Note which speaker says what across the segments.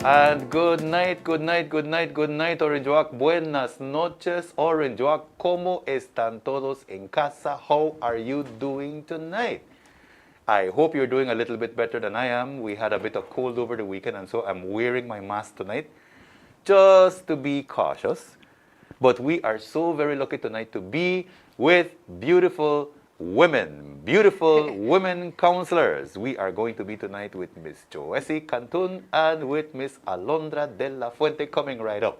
Speaker 1: And good night, good night, good night, good night, Orange Walk. Buenas noches, Orange Walk. ¿Cómo están todos en casa? How are you doing tonight? I hope you're doing a little bit better than I am. We had a bit of cold over the weekend, and so I'm wearing my mask tonight just to be cautious. But we are so very lucky tonight to be with beautiful women counselors. We are going to be tonight with Miss Joesy Cantun and with Miss Alondra de la Fuente coming right up.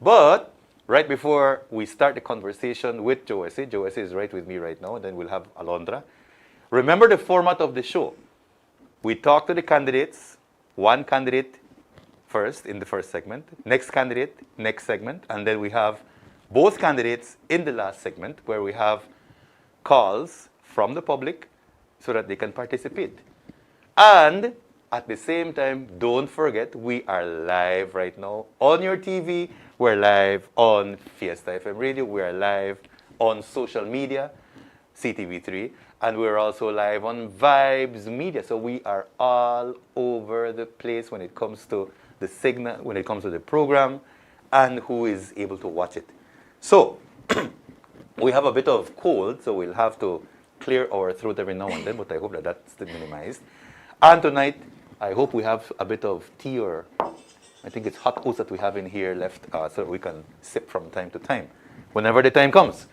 Speaker 1: But right before we start the conversation with Joesy, Joesy is right with me right now, and then we'll have Alondra. Remember the format of the show. We talk to the candidates, one candidate first in the first segment, next candidate, next segment, and then we have both candidates in the last segment where we have calls from the public so that they can participate. And at the same time, don't forget, we are live right now on your TV. We're live on Fiesta FM Radio. We are live on social media, CTV3, and we're also live on Vibes Media. So we are all over the place when it comes to the signal, when it comes to the program, and who is able to watch it. So we have a bit of cold, so we'll have to clear our throat every now and then, but I hope that that's minimized. And tonight, I hope we have a bit of tea, or I think it's hot oats that we have in here left, so that we can sip from time to time, whenever the time comes.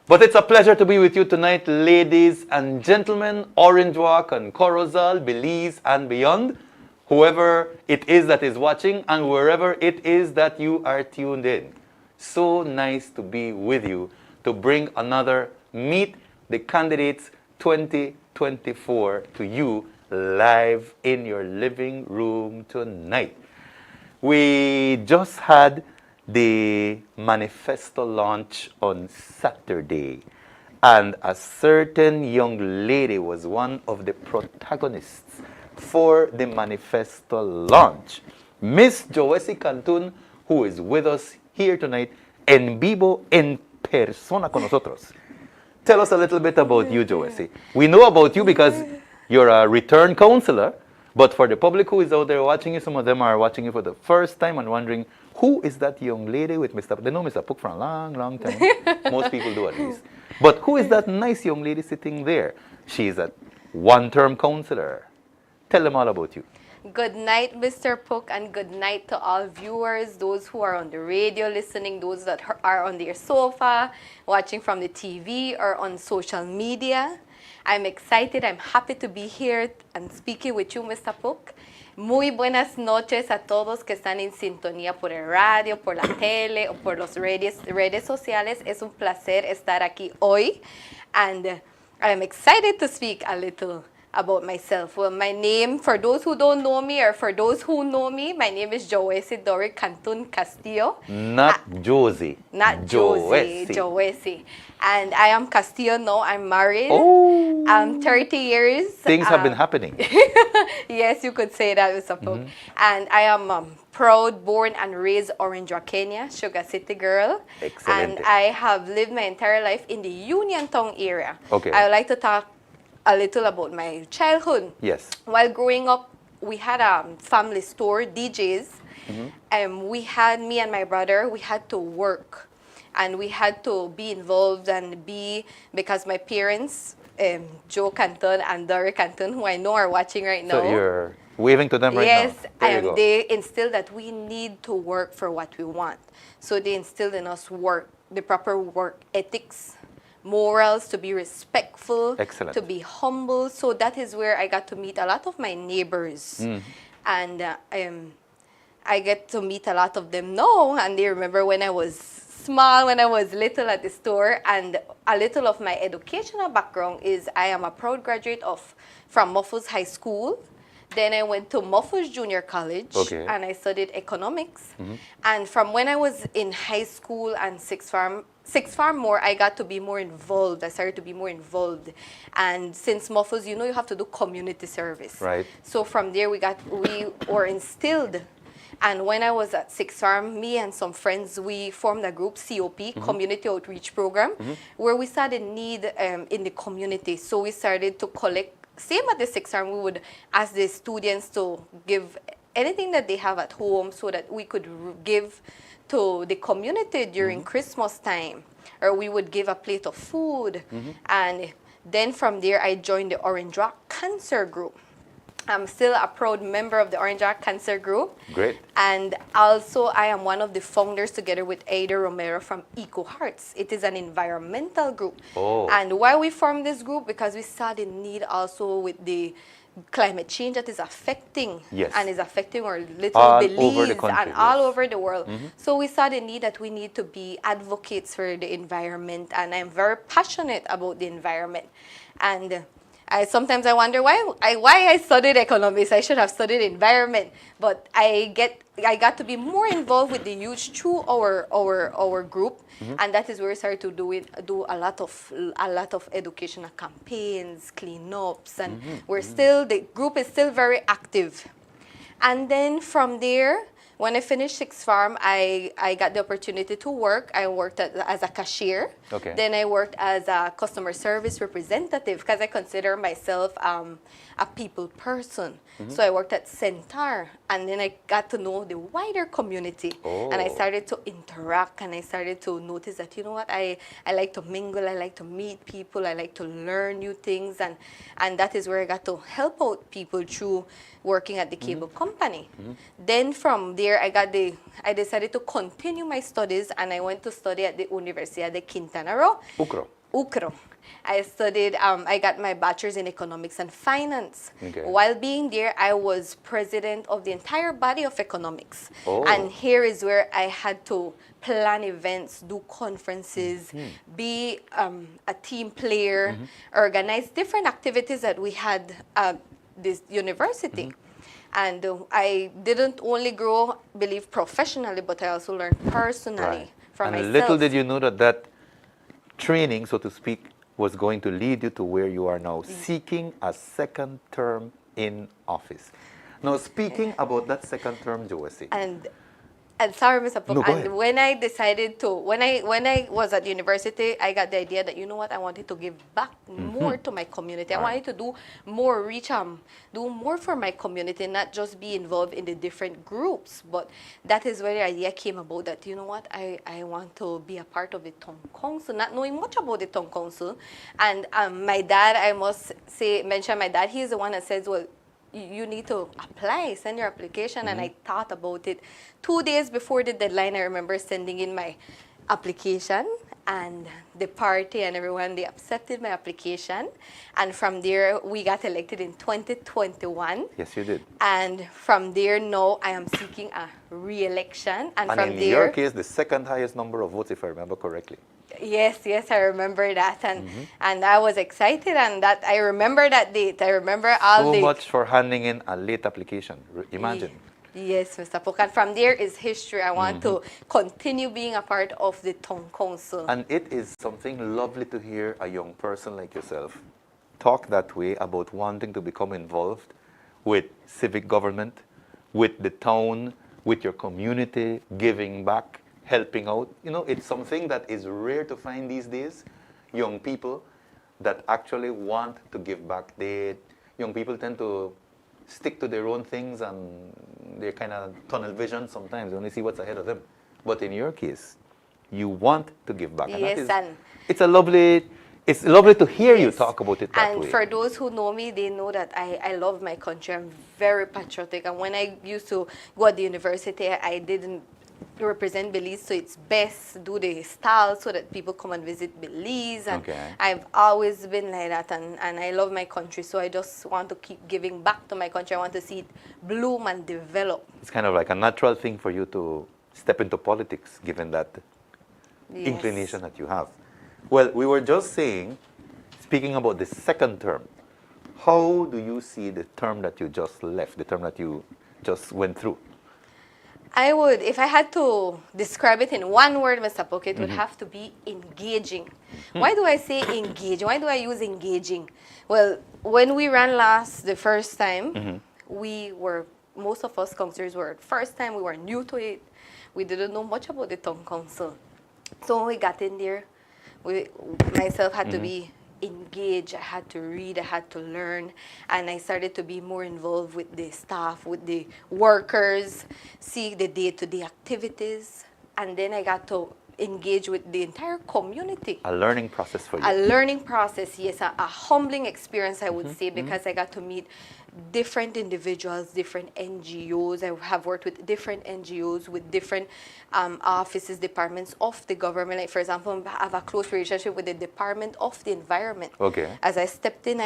Speaker 1: But it's a pleasure to be with you tonight, ladies and gentlemen, Orange Walk and Corozal, Belize and beyond, whoever it is that is watching and wherever it is that you are tuned in. So nice to be with you to bring another Meet the Candidates 2024 to you live in your living room tonight. We just had the manifesto launch on Saturday, and a certain young lady was one of the protagonists for the manifesto launch. Miss Joesy Cantun, who is with us here tonight en vivo, en persona con nosotros. Tell us a little bit about you, Joesy. We know about you because you're a return counselor, but for the public who is out there watching you, some of them are watching you for the first time and wondering, who is that young lady with Mr. They know Mr. Puck for a long, long time. Most people do at least. But who is that nice young lady sitting there? She's a one-term counselor. Tell them all about you.
Speaker 2: Good night, Mr. Puck, and good night to all viewers, those who are on the radio listening, those that are on their sofa, watching from the TV or on social media. I'm excited. I'm happy to be here and speaking with you, Mr. Puck. Muy buenas noches a todos que están en sintonía por el radio, por la tele o por las redes sociales. Es un placer estar aquí hoy, and I'm excited to speak a little about myself. Well, my name, for those who don't know me or for those who know me, my name is Joesy Dori Cantun Castillo.
Speaker 1: Not Josie.
Speaker 2: Not Joesy. Joesy. And I am Castillo now. I'm married.
Speaker 1: Oh.
Speaker 2: I'm 30 years.
Speaker 1: Things have been happening.
Speaker 2: Yes, you could say that, Mr. Puck. And I am proud, born and raised Orange Walk, Kenya, Sugar City girl.
Speaker 1: Excellent.
Speaker 2: And I have lived my entire life in the Uniontown area.
Speaker 1: Okay.
Speaker 2: I would like to talk a little about my childhood.
Speaker 1: Yes.
Speaker 2: While growing up, we had a family store, DJs. We had, me and my brother, we had to work. And we had to be involved and because my parents, Joe Canton and Dory Canton, who I know are watching right now.
Speaker 1: So you're waving to them right now?
Speaker 2: Yes, they instilled that we need to work for what we want. So they instilled in us the proper work ethics, morals, to be respectful,
Speaker 1: excellent,
Speaker 2: to be humble. So that is where I got to meet a lot of my neighbors. And I get to meet a lot of them now, and they remember when I was small, when I was little at the store. And a little of my educational background is I am a proud graduate from Muffles High School. Then I went to Muffles Junior College, and I studied economics. And from when I was in high school and sixth farm more, I got to be more involved. I started to be more involved. And since Muffles, you have to do community service.
Speaker 1: Right.
Speaker 2: So from there, we were instilled. And when I was at sixth farm, me and some friends, we formed a group, COP, Community Outreach Program, where we saw the need in the community. So we started to collect, same at the sixth farm, we would ask the students to give anything that they have at home so that we could give to the community during Christmas time, or we would give a plate of food. And then from there, I joined the Orange Rock Cancer Group. I'm still a proud member of the Orange Rock Cancer Group.
Speaker 1: Great.
Speaker 2: And also, I am one of the founders together with Ada Romero from Eco Hearts. It is an environmental group.
Speaker 1: Oh.
Speaker 2: And why we formed this group? Because we saw the need also with the climate change that is affecting
Speaker 1: Yes.
Speaker 2: and is affecting our little
Speaker 1: All
Speaker 2: Belize
Speaker 1: over the country,
Speaker 2: and all
Speaker 1: yes.
Speaker 2: over the world. So we saw the need that we need to be advocates for the environment, and I'm very passionate about the environment. And sometimes I wonder why I studied economics. I should have studied environment, but I got to be more involved with the youth through our group, and that is where we started to do a lot of educational campaigns, cleanups, and the group is still very active. And then from there, when I finished Sixth Farm, I got the opportunity to work. I worked as a cashier.
Speaker 1: Okay.
Speaker 2: Then I worked as a customer service representative because I consider myself a people person. So I worked at Centaur, and then I got to know the wider community.
Speaker 1: Oh.
Speaker 2: And I started to interact, and I started to notice that, you know what, I like to mingle, I like to meet people, I like to learn new things, and that is where I got to help out people through working at the cable company. Then from there, I decided to continue my studies, and I went to study at the Universidad de Quintana Roo. UCRO. I studied, I got my bachelor's in economics and finance.
Speaker 1: Okay.
Speaker 2: While being there, I was president of the entire body of economics.
Speaker 1: Oh.
Speaker 2: And here is where I had to plan events, do conferences, be a team player, organize different activities that we had at this university. And I didn't only believe professionally, but I also learned personally from
Speaker 1: and
Speaker 2: myself.
Speaker 1: little did you know that training, so to speak, was going to lead you to where you are now, seeking a second term in office. Now, speaking about that second term, Josie.
Speaker 2: And sorry, Mr. Pook,
Speaker 1: No, go
Speaker 2: and
Speaker 1: ahead.
Speaker 2: when I decided to, when I was at university, I got the idea that, you know what, I wanted to give back more to my community. I wanted to do more do more for my community, not just be involved in the different groups. But that is where the idea came about that, you know what, I want to be a part of the town council, not knowing much about the town council. And my dad, I must mention my dad, he's the one that says, well, you need to apply, send your application. And I thought about it. 2 days before the deadline, I remember sending in my application, and the party and everyone, they accepted my application. And from there, we got elected in 2021.
Speaker 1: Yes, you did.
Speaker 2: And from there, now I am seeking a re-election. And from
Speaker 1: in
Speaker 2: there,
Speaker 1: your case, the second highest number of votes, if I remember correctly.
Speaker 2: Yes, I remember that, and I was excited, and that I remember that date. I remember all
Speaker 1: So much for handing in a late application. Imagine.
Speaker 2: Yes, Mr. Pook. And from there is history. I want to continue being a part of the town council.
Speaker 1: And it is something lovely to hear a young person like yourself talk that way about wanting to become involved with civic government, with the town, with your community, giving back, helping out. You know, it's something that is rare to find these days. Young people that actually want to give back. Young people tend to stick to their own things, and they're kind of tunnel vision sometimes. They only see what's ahead of them. But in your case, you want to give back. And
Speaker 2: Yes,
Speaker 1: that is, it's lovely to hear you talk about it that
Speaker 2: and
Speaker 1: way.
Speaker 2: for those who know me, they know that I love my country. I'm very patriotic. And when I used to go at the university, I didn't represent Belize to its best, do the style so that people come and visit Belize. And I've always been like that, and I love my country, so I just want to keep giving back to my country. I want to see it bloom and develop.
Speaker 1: It's kind of like a natural thing for you to step into politics, given that
Speaker 2: Yes.
Speaker 1: inclination that you have. Well, we were just saying, speaking about the second term, how do you see the term that you just left, the term that you just went through?
Speaker 2: I would, if I had to describe it in one word, Mr. Pook, it would have to be engaging. Why do I say engaging? Why do I use engaging? Well, when we ran the first time, most of us councillors were, first time, we were new to it. We didn't know much about the town council. So when we got in there, myself had to be engage, I had to read, I had to learn, and I started to be more involved with the staff, with the workers, see the day-to-day activities, and then I got to engage with the entire community.
Speaker 1: A learning process for
Speaker 2: A
Speaker 1: you.
Speaker 2: learning process, yes, a humbling experience, I would say, because I got to meet different individuals, different NGOs. I have worked with different NGOs, with different offices, departments of the government. Like, for example, I have a close relationship with the Department of the Environment.
Speaker 1: Okay.
Speaker 2: As I stepped in,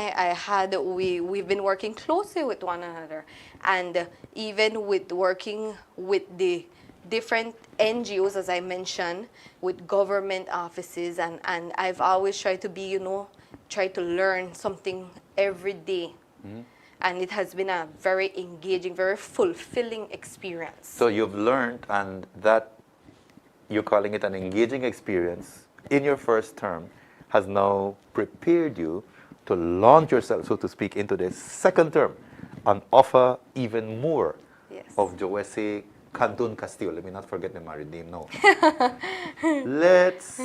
Speaker 2: we've been working closely with one another. And even with working with the different NGOs, as I mentioned, with government offices, and I've always tried to be, try to learn something every day. And it has been a very engaging, very fulfilling experience.
Speaker 1: So you've learned, and that you're calling it an engaging experience in your first term has now prepared you to launch yourself, so to speak, into the second term and offer even more
Speaker 2: Yes.
Speaker 1: of Joesse Cantun Castillo. Let me not forget the married name now. Let's,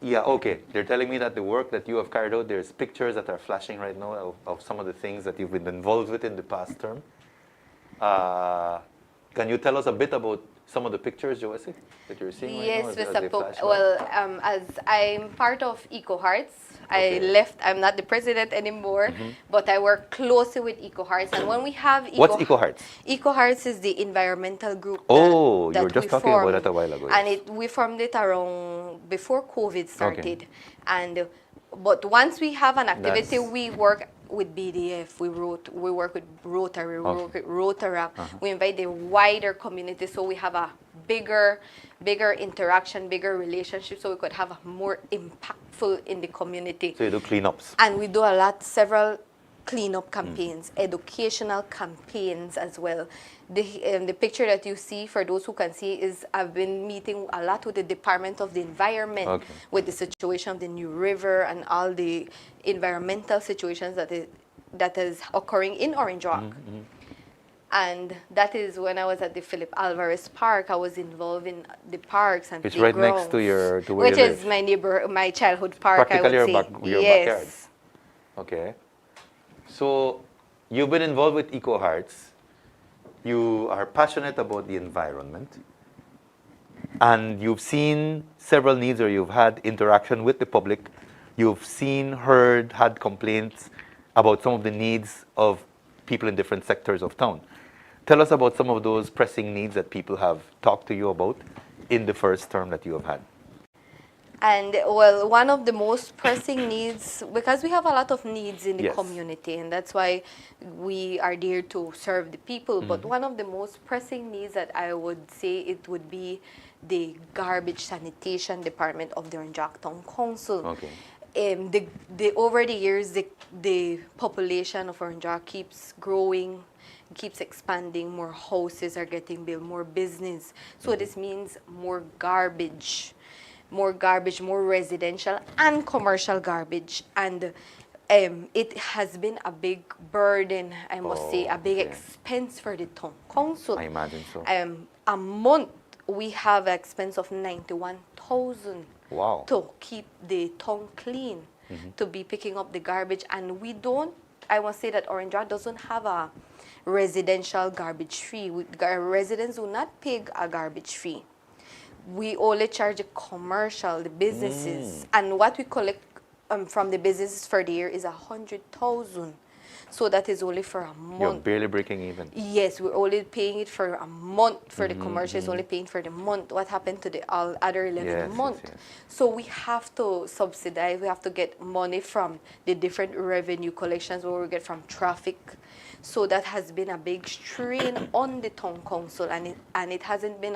Speaker 1: yeah, okay. They're telling me that the work that you have carried out, there's pictures that are flashing right now of some of the things that you've been involved with in the past term. Can you tell us a bit about some of the pictures, Joesse, that you're seeing right
Speaker 2: Yes,
Speaker 1: now?
Speaker 2: Mr.
Speaker 1: they
Speaker 2: Pope.
Speaker 1: flash by?
Speaker 2: Well, as I'm part of Eco Hearts,
Speaker 1: Okay.
Speaker 2: I left. I'm not the president anymore, but I work closely with Eco Hearts. And when we have
Speaker 1: What's Eco Hearts?
Speaker 2: Eco Hearts is the environmental group.
Speaker 1: Oh,
Speaker 2: that
Speaker 1: you were just
Speaker 2: we
Speaker 1: talking about
Speaker 2: formed.
Speaker 1: that a while ago,
Speaker 2: And
Speaker 1: yes.
Speaker 2: we formed it around before COVID started. But once we have an activity,
Speaker 1: That's-
Speaker 2: we work with BDF, we work with Rotary, we work with Rotaract. We invite the wider community, so we have a bigger interaction, bigger relationship, so we could have a more impactful in the community.
Speaker 1: So you do cleanups.
Speaker 2: And we do several cleanup campaigns, educational campaigns as well. The picture that you see, for those who can see, is I've been meeting a lot with the Department of the Environment,
Speaker 1: Okay.
Speaker 2: with the situation of the New River and all the environmental situations that is occurring in Orange Rock. And that is when I was at the Philip Alvarez Park. I was involved in the parks and
Speaker 1: It's right next to
Speaker 2: playgrounds,
Speaker 1: where
Speaker 2: which
Speaker 1: you
Speaker 2: is
Speaker 1: live.
Speaker 2: my childhood park.
Speaker 1: Practically
Speaker 2: I would
Speaker 1: your
Speaker 2: say.
Speaker 1: your
Speaker 2: Yes.
Speaker 1: backyard. Okay. So you've been involved with Eco Hearts. You are passionate about the environment. And you've seen several needs, or you've had interaction with the public. You've seen, heard, had complaints about some of the needs of people in different sectors of town. Tell us about some of those pressing needs that people have talked to you about in the first term that you have had.
Speaker 2: And well, one of the most pressing needs, because we have a lot of needs in the
Speaker 1: Yes.
Speaker 2: community, and that's why we are there to serve the people. But one of the most pressing needs that I would say it would be the garbage sanitation department of the Orange Rock Town Council.
Speaker 1: Okay.
Speaker 2: Over the years, the population of Orange Rock keeps growing, keeps expanding. More houses are getting built, more business. So this means more garbage, more residential and commercial garbage. And it has been a big burden, I must say, a big
Speaker 1: okay.
Speaker 2: expense for the town council.
Speaker 1: I imagine so.
Speaker 2: A month, we have an expense of 91,000
Speaker 1: Wow.
Speaker 2: to keep the town clean, to be picking up the garbage. And I must say that Orange Rock doesn't have a residential garbage fee. Residents do not pay a garbage fee. We only charge the commercial, the businesses. And what we collect from the businesses for the year is 100,000. So that is only for a month.
Speaker 1: You're barely breaking even.
Speaker 2: Yes, we're only paying it for a month. For the commercial, it's only paying for the month. What happened to the other 11
Speaker 1: Yes,
Speaker 2: months?
Speaker 1: yes, yes.
Speaker 2: So we have to subsidize. We have to get money from the different revenue collections where we get from traffic. So that has been a big strain on the town council, and it hasn't been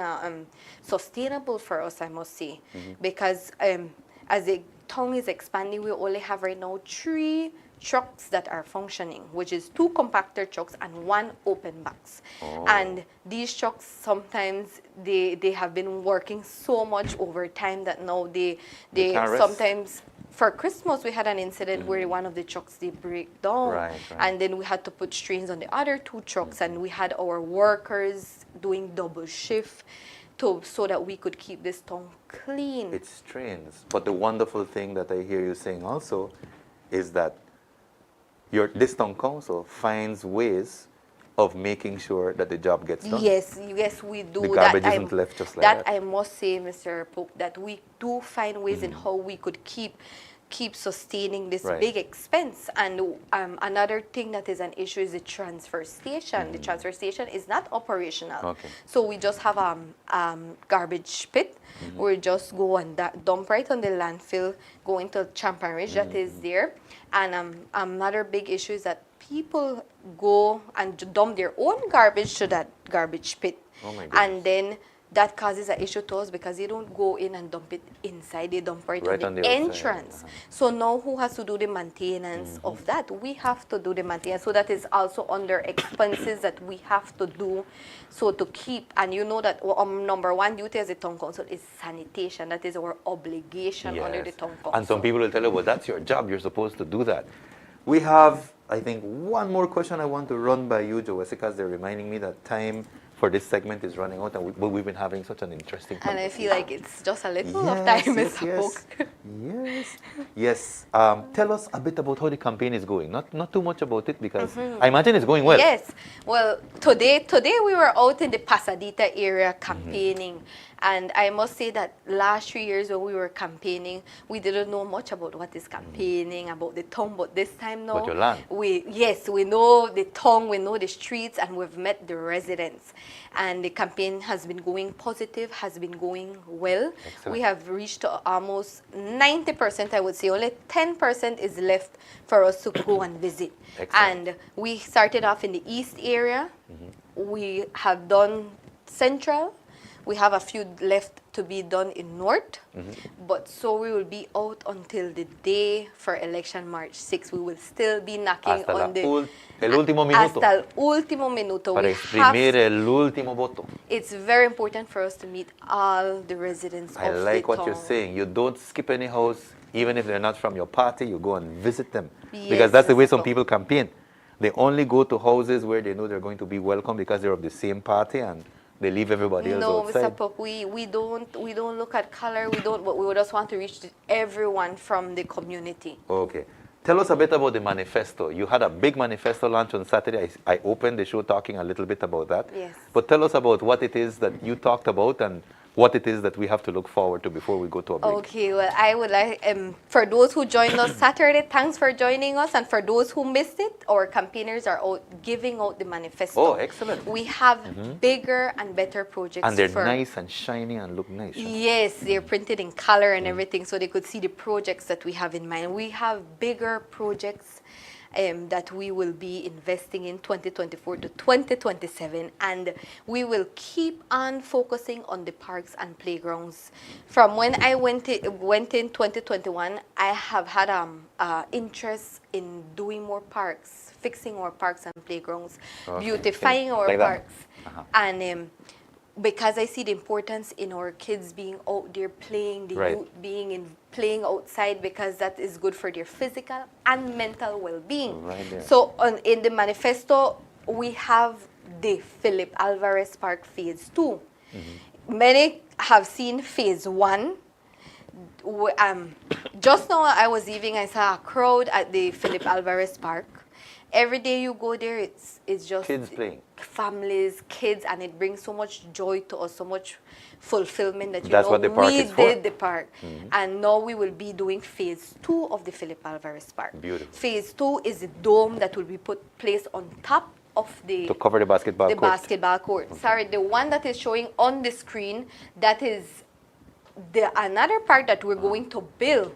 Speaker 2: sustainable for us, I must say, because as the town is expanding, we only have right now 3 trucks that are functioning, which is 2 compactor trucks and 1 open box.
Speaker 1: Oh.
Speaker 2: And these trucks, sometimes they have been working so much overtime that now they
Speaker 1: can't rest.
Speaker 2: sometimes. For Christmas, we had an incident where one of the trucks, they break down.
Speaker 1: Right.
Speaker 2: And then we had to put strains on the other 2 trucks, and we had our workers doing double shift. so that we could keep this town clean.
Speaker 1: It strains. But the wonderful thing that I hear you saying also is that this town council finds ways of making sure that the job gets done.
Speaker 2: Yes, yes, we do.
Speaker 1: The garbage isn't left just like that.
Speaker 2: I must say, Mr. Pope, that we do find ways in how we could keep sustaining this
Speaker 1: Right.
Speaker 2: big expense. And another thing that is an issue is the transfer station. The transfer station is not operational.
Speaker 1: Okay.
Speaker 2: So we just have a garbage pit. We just go and dump right on the landfill, go into Champion Ridge that is there. And another big issue is that people go and dump their own garbage to that garbage pit.
Speaker 1: Oh my goodness.
Speaker 2: And then that causes an issue to us because they don't go in and dump it inside. They dump right on the
Speaker 1: outside.
Speaker 2: entrance. So now who has to do the maintenance of that? We have to do the maintenance. So that is also under expenses that we have to do. So to keep, and you know that number one duty as a town council is sanitation. That is our obligation under the town council.
Speaker 1: And some people will tell you, well, that's your job. You're supposed to do that. We have, I think, one more question I want to run by you, Joe, because they're reminding me that time for this segment is running out, and we've been having such an interesting
Speaker 2: And I feel like it's just a little
Speaker 1: yes,
Speaker 2: of time,
Speaker 1: yes,
Speaker 2: Mr.
Speaker 1: yes.
Speaker 2: Pook.
Speaker 1: Yes, yes. Tell us a bit about how the campaign is going. Not too much about it, because I imagine it's going well.
Speaker 2: Yes. Well, today we were out in the Pasadita area campaigning. And I must say that last 3 years when we were campaigning, we didn't know much about what is campaigning, about the town. But this time now,
Speaker 1: But your land.
Speaker 2: we know the town, we know the streets, and we've met the residents. And the campaign has been going positive, has been going well.
Speaker 1: Excellent.
Speaker 2: We have reached almost 90%, I would say. Only 10% is left for us to go and visit.
Speaker 1: Excellent.
Speaker 2: And we started off in the east area. We have done central. We have a few left to be done in north. But so we will be out until the day for election March 6th. We will still be knocking
Speaker 1: Hasta
Speaker 2: on
Speaker 1: el último minuto.
Speaker 2: Hasta el último minuto.
Speaker 1: Para
Speaker 2: We
Speaker 1: exprimir
Speaker 2: have,
Speaker 1: el último voto.
Speaker 2: it's very important for us to meet all the residents
Speaker 1: I
Speaker 2: of
Speaker 1: like
Speaker 2: the
Speaker 1: what
Speaker 2: town.
Speaker 1: you're saying. You don't skip any house, even if they're not from your party. You go and visit them,
Speaker 2: Yes,
Speaker 1: because that's the way
Speaker 2: Mr.
Speaker 1: some
Speaker 2: Pope.
Speaker 1: people campaign. They only go to houses where they know they're going to be welcome because they're of the same party, and they leave everybody else
Speaker 2: No,
Speaker 1: outside.
Speaker 2: Mr. Pook, we don't look at color. But we just want to reach everyone from the community.
Speaker 1: Okay. Tell us a bit about the manifesto. You had a big manifesto launch on Saturday. I opened the show talking a little bit about that.
Speaker 2: Yes.
Speaker 1: But tell us about what it is that you talked about and what it is that we have to look forward to before we go to a break.
Speaker 2: Okay, well, I would like, for those who joined us Saturday, thanks for joining us. And for those who missed it, our campaigners are out giving out the manifesto.
Speaker 1: Oh, excellent.
Speaker 2: We have bigger and better projects.
Speaker 1: And they're
Speaker 2: for,
Speaker 1: nice and shiny and look nice. right?
Speaker 2: Yes, they're printed in color and everything, so they could see the projects that we have in mind. We have bigger projects that we will be investing in 2024 to 2027, and we will keep on focusing on the parks and playgrounds. From when I went in 2021, I have had interest in doing more parks, fixing our parks and playgrounds,
Speaker 1: Okay.
Speaker 2: beautifying our
Speaker 1: Like that.
Speaker 2: parks, and because I see the importance in our kids being out there playing, the
Speaker 1: Right.
Speaker 2: youth playing outside, because that is good for their physical and mental well-being.
Speaker 1: Right there.
Speaker 2: So in the manifesto, we have the Philip Alvarez Park Phase 2. Many have seen Phase 1. Just now I was leaving, I saw a crowd at the Philip Alvarez Park. Every day you go there, it's just
Speaker 1: Kids playing.
Speaker 2: families, kids, and it brings so much joy to us, so much fulfillment that
Speaker 1: That's what the park
Speaker 2: we
Speaker 1: is for.
Speaker 2: did the park. And now we will be doing Phase 2 of the Philip Alvarez Park.
Speaker 1: Beautiful.
Speaker 2: Phase 2 is a dome that will be placed on top of the
Speaker 1: To cover the basketball court.
Speaker 2: basketball court. Sorry, the one that is showing on the screen, that is another park that we're going to build.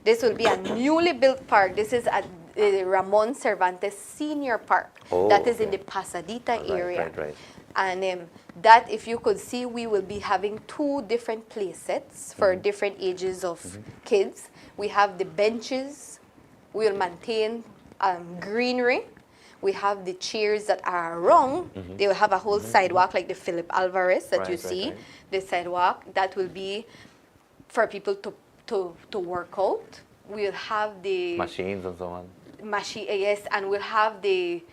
Speaker 2: This will be a newly built park. This is at the Ramon Cervantes Senior Park.
Speaker 1: Oh,
Speaker 2: that is in
Speaker 1: okay.
Speaker 2: the Pasadita
Speaker 1: Right,
Speaker 2: area.
Speaker 1: right.
Speaker 2: And that, if you could see, we will be having 2 different play sets for different ages of kids. We have the benches. We will maintain greenery. We have the chairs that are around. They will have a whole sidewalk like the Philip Alvarez that you
Speaker 1: Right,
Speaker 2: see.
Speaker 1: right.
Speaker 2: The sidewalk that will be for people to work out. We'll have the
Speaker 1: Machines and so on.
Speaker 2: yes, and we'll have the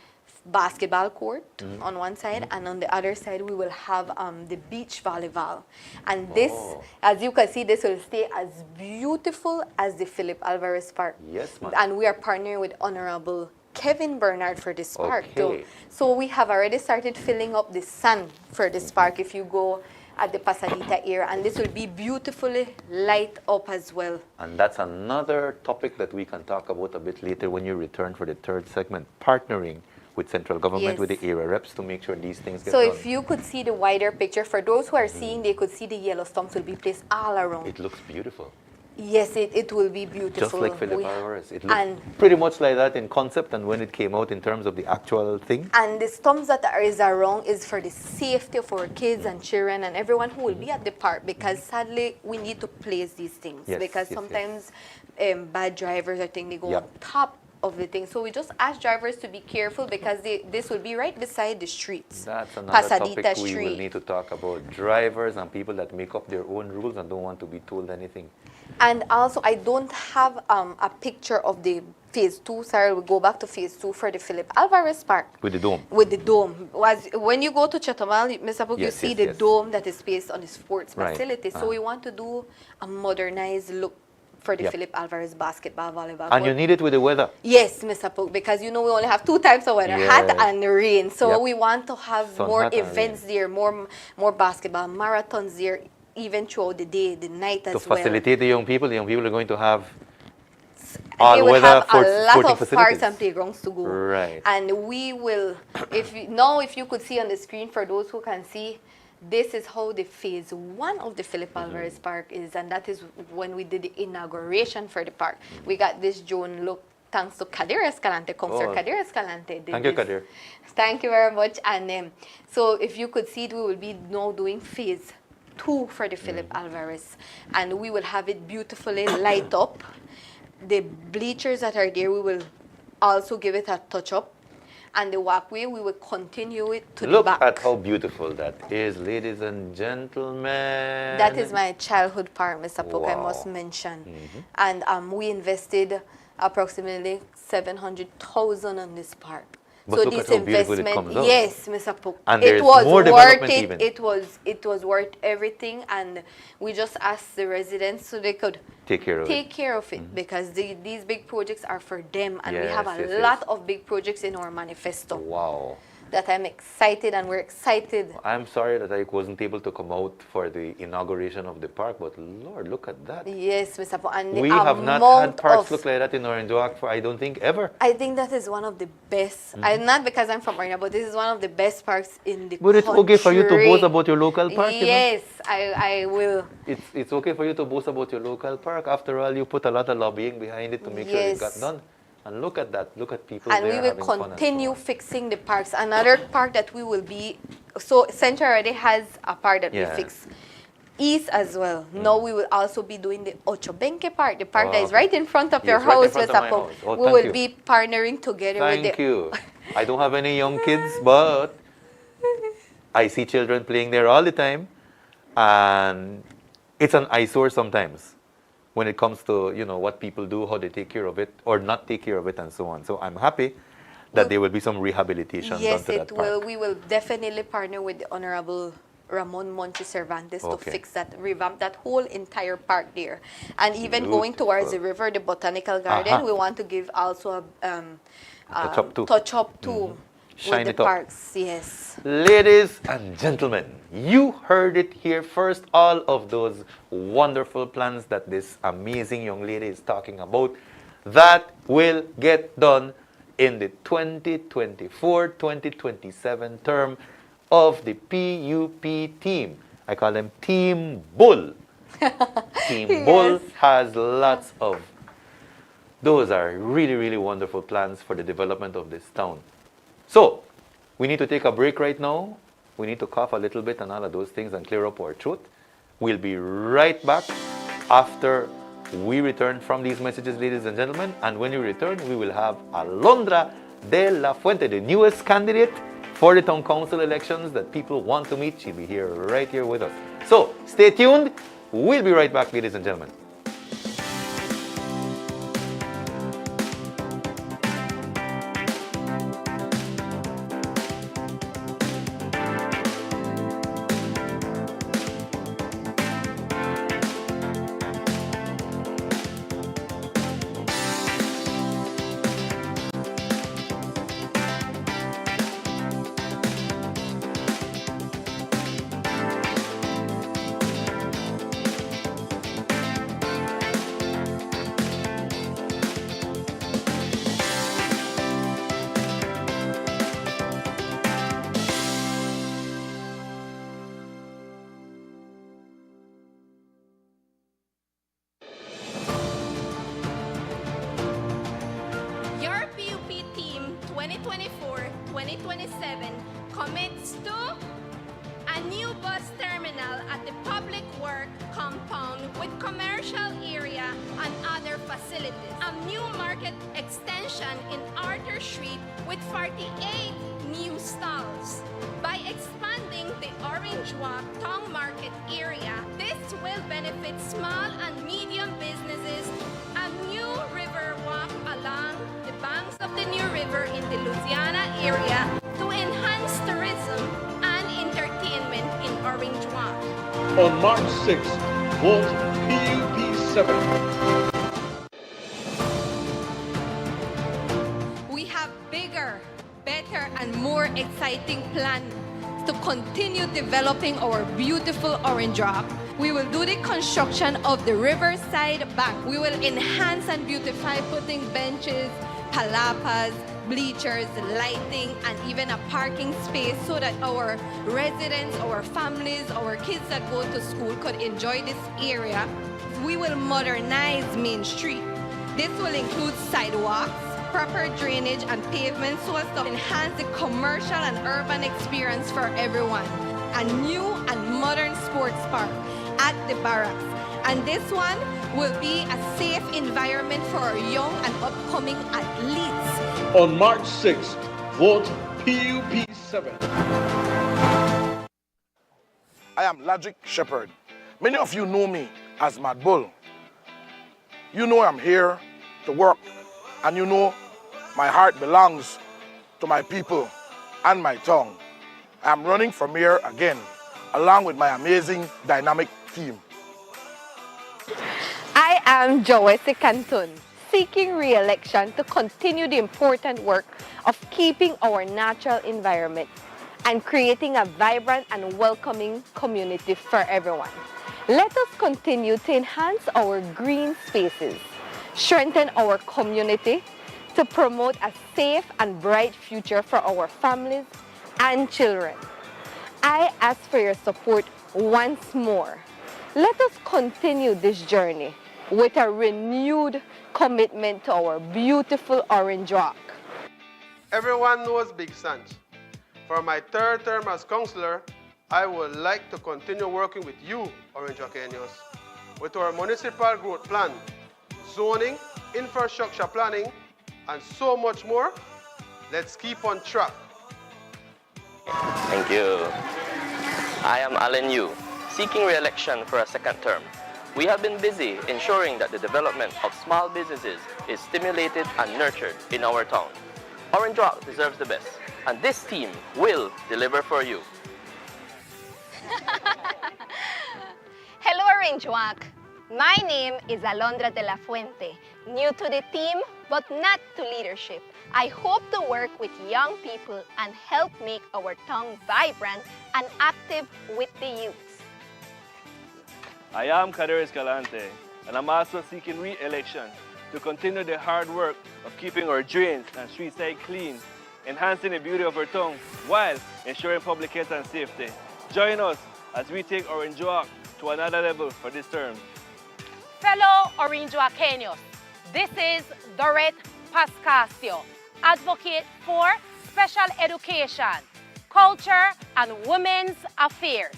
Speaker 2: basketball court on one side, and on the other side we will have the beach volleyball. And this,
Speaker 1: Oh.
Speaker 2: as you can see, this will stay as beautiful as the Philip Alvarez Park.
Speaker 1: Yes, ma'am.
Speaker 2: And we are partnering with Honorable Kevin Bernard for this park too.
Speaker 1: Okay.
Speaker 2: So we have already started filling up the sand for this park if you go at the Pasadita area, and this will be beautifully light up as well.
Speaker 1: And that's another topic that we can talk about a bit later when you return for the third segment, partnering with central government,
Speaker 2: Yes.
Speaker 1: with the area reps to make sure these things get
Speaker 2: So
Speaker 1: done.
Speaker 2: if you could see the wider picture, for those who are seeing, they could see the yellow stumps will be placed all around.
Speaker 1: It looks beautiful.
Speaker 2: Yes, it will be beautiful.
Speaker 1: Just like Philip
Speaker 2: We-
Speaker 1: Alvarez. It looked
Speaker 2: and
Speaker 1: pretty much like that in concept, and when it came out in terms of the actual thing,
Speaker 2: And the stumps that is around is for the safety of our kids and children and everyone who will be at the park, because sadly we need to place these things
Speaker 1: Yes,
Speaker 2: because
Speaker 1: yes, yes.
Speaker 2: sometimes bad drivers, I think they go
Speaker 1: Yep.
Speaker 2: on top of the thing. So we just ask drivers to be careful because this will be right beside the streets.
Speaker 1: that's another
Speaker 2: Pasadita
Speaker 1: topic we will
Speaker 2: Street.
Speaker 1: need to talk about. Drivers and people that make up their own rules and don't want to be told anything.
Speaker 2: And also, I don't have a picture of the phase 2. Sorry, we'll go back to phase 2 for the Philip Alvarez Park.
Speaker 1: With the dome.
Speaker 2: With the dome. When you go to Chetomal, Mr. Pook, you
Speaker 1: Yes,
Speaker 2: see
Speaker 1: yes,
Speaker 2: the
Speaker 1: yes.
Speaker 2: dome that is based on the sports
Speaker 1: Right.
Speaker 2: facility. So we want to do a modernized look for the
Speaker 1: Yep.
Speaker 2: Philip Alvarez basketball, volleyball.
Speaker 1: And you
Speaker 2: court.
Speaker 1: need it with the weather.
Speaker 2: Yes, Mr. Pook, because you know we only have 2 types of weather, hot
Speaker 1: Yes.
Speaker 2: and rain. So
Speaker 1: Yep.
Speaker 2: we want to have
Speaker 1: Sun,
Speaker 2: more
Speaker 1: hot and
Speaker 2: events there, more basketball marathons there, even throughout the day, the night
Speaker 1: To
Speaker 2: as well.
Speaker 1: facilitate the young people are going to have
Speaker 2: They will
Speaker 1: all-weather
Speaker 2: have a lot
Speaker 1: sporting
Speaker 2: of
Speaker 1: facilities.
Speaker 2: parks and playgrounds to go.
Speaker 1: Right.
Speaker 2: And we will, if you could see on the screen, for those who can see, this is how the phase 1 of the Philip Alvarez Park is, and that is when we did the inauguration for the park. We got this drone look thanks to Kadir Escalante, Counselor
Speaker 1: Oh.
Speaker 2: Kadir Escalante. did
Speaker 1: Thank you,
Speaker 2: this.
Speaker 1: Kadir.
Speaker 2: Thank you very much. And so if you could see it, we will be now doing phase 2 for the Philip Alvarez, and we will have it beautifully light up. The bleachers that are there, we will also give it a touch up, and the walkway we will continue it to
Speaker 1: Look
Speaker 2: the back.
Speaker 1: at how beautiful that is, ladies and gentlemen.
Speaker 2: That is my childhood park, Mr. Pook, I
Speaker 1: Wow.
Speaker 2: must mention. And we invested approximately 700,000 on this park.
Speaker 1: But look at how beautiful it comes out.
Speaker 2: yes, Mr. Pook,
Speaker 1: And
Speaker 2: it
Speaker 1: there's
Speaker 2: was
Speaker 1: more
Speaker 2: worth
Speaker 1: development
Speaker 2: it.
Speaker 1: even.
Speaker 2: It was worth everything, and we just asked the residents so they could
Speaker 1: Take care of
Speaker 2: take
Speaker 1: it.
Speaker 2: care of it because these big projects are for them, and we
Speaker 1: Yes,
Speaker 2: have a
Speaker 1: yes, yes.
Speaker 2: lot of big projects in our manifesto
Speaker 1: Wow.
Speaker 2: that I'm excited, and we're excited.
Speaker 1: I'm sorry that I wasn't able to come out for the inauguration of the park, but Lord, look at that.
Speaker 2: Yes, Mr. Pook, and the
Speaker 1: We have not
Speaker 2: amount
Speaker 1: had parks
Speaker 2: of
Speaker 1: look like that in Orange Walk for, I don't think, ever.
Speaker 2: I think that is one of the best. Not because I'm from Orina, but this is one of the best parks in the
Speaker 1: But it's
Speaker 2: country.
Speaker 1: okay for you to boast about your local park, you know?
Speaker 2: Yes, I will.
Speaker 1: It's okay for you to boast about your local park. After all, you put a lot of lobbying behind it to make sure it
Speaker 2: Yes.
Speaker 1: got done. And look at that. Look at people
Speaker 2: And
Speaker 1: there
Speaker 2: we will
Speaker 1: having fun and so
Speaker 2: continue
Speaker 1: on.
Speaker 2: fixing the parks. Another park that we will be, so Central already has a park that
Speaker 1: Yeah.
Speaker 2: we fix. East as well. Now we will also be doing the Ocho Benque Park, the park that is
Speaker 1: Okay.
Speaker 2: right in front of your
Speaker 1: Yes, right in
Speaker 2: house,
Speaker 1: front of
Speaker 2: Mr.
Speaker 1: my
Speaker 2: Pook.
Speaker 1: house. Oh,
Speaker 2: We
Speaker 1: thank
Speaker 2: will
Speaker 1: you.
Speaker 2: be partnering together with
Speaker 1: Thank
Speaker 2: the
Speaker 1: you. I don't have any young kids, but I see children playing there all the time. And it's an eyesore sometimes when it comes to, what people do, how they take care of it or not take care of it and so on. So I'm happy that there will be some rehabilitation done
Speaker 2: Yes,
Speaker 1: to that
Speaker 2: it will.
Speaker 1: park.
Speaker 2: We will definitely partner with the Honorable Ramon Monchi Cervantes to
Speaker 1: Okay.
Speaker 2: fix that, revamp that whole entire park there. And even going towards the river, the Botanical Garden,
Speaker 1: Aha.
Speaker 2: we want to give also a
Speaker 1: touch-up too.
Speaker 2: touch-up too
Speaker 1: Shine
Speaker 2: with
Speaker 1: it
Speaker 2: the
Speaker 1: up.
Speaker 2: parks. Yes.
Speaker 1: Ladies and gentlemen, you heard it here first. All of those wonderful plans that this amazing young lady is talking about, that will get done in the 2024-2027 term of the PUP team. I call them Team Bull. Team Bull has lots of, those are really, really wonderful plans for the development of this town. So, we need to take a break right now. We need to cough a little bit and all of those things and clear up our throat. We'll be right back after we return from these messages, ladies and gentlemen. And when we return, we will have Alondra de la Fuente, the newest candidate for the town council elections that people want to meet. She'll be here, right here with us. So, stay tuned. We'll be right back, ladies and gentlemen.
Speaker 2: commits to a new bus terminal at the public work compound with commercial area and other facilities. A new market extension in Arthur Street with 48 new stalls. By expanding the Orange Walk Town Market area, this will benefit small and medium businesses. A new river walk along the banks of the new river in the Louisiana area to enhance tourism and entertainment in Orange Walk.
Speaker 3: On March 6th, vote PUP7.
Speaker 2: We have bigger, better, and more exciting plans to continue developing our beautiful Orange Walk. We will do the construction of the riverside bank. We will enhance and beautify, putting benches, palapas, bleachers, lighting, and even a parking space so that our residents, our families, our kids that go to school could enjoy this area. We will modernize Main Street. This will include sidewalks, proper drainage and pavement so as to enhance the commercial and urban experience for everyone. A new and modern sports park at the barracks. And this one will be a safe environment for our young and upcoming athletes.
Speaker 3: On March 6th, vote PUP7.
Speaker 4: I am Ladrick Shepherd. Many of you know me as Mad Bull. You know I'm here to work, and you know my heart belongs to my people and my tongue. I'm running for mayor again, along with my amazing dynamic team.
Speaker 2: I am Joesy Cantun, seeking re-election to continue the important work of keeping our natural environment and creating a vibrant and welcoming community for everyone. Let us continue to enhance our green spaces, strengthen our community to promote a safe and bright future for our families and children. I ask for your support once more. Let us continue this journey with a renewed commitment to our beautiful Orange Walk.
Speaker 5: Everyone knows Big Sanch. For my third term as councillor, I would like to continue working with you, Orange Walkenians, with our municipal growth plan, zoning, infrastructure planning, and so much more. Let's keep on track.
Speaker 6: Thank you. I am Alan Yu, seeking re-election for a second term. We have been busy ensuring that the development of small businesses is stimulated and nurtured in our town. Orange Walk deserves the best, and this team will deliver for you.
Speaker 7: Hello, Orange Walk. My name is Alondra de la Fuente, new to the team but not to leadership. I hope to work with young people and help make our town vibrant and active with the youth.
Speaker 8: I am Kader Escalante, and I'm also seeking re-election to continue the hard work of keeping our drains and street side clean, enhancing the beauty of our town while ensuring public health and safety. Join us as we take Orange Walk to another level for this term.
Speaker 9: Fellow Orange Walkenians, this is Dorette Pascasio, advocate for special education, culture, and women's affairs.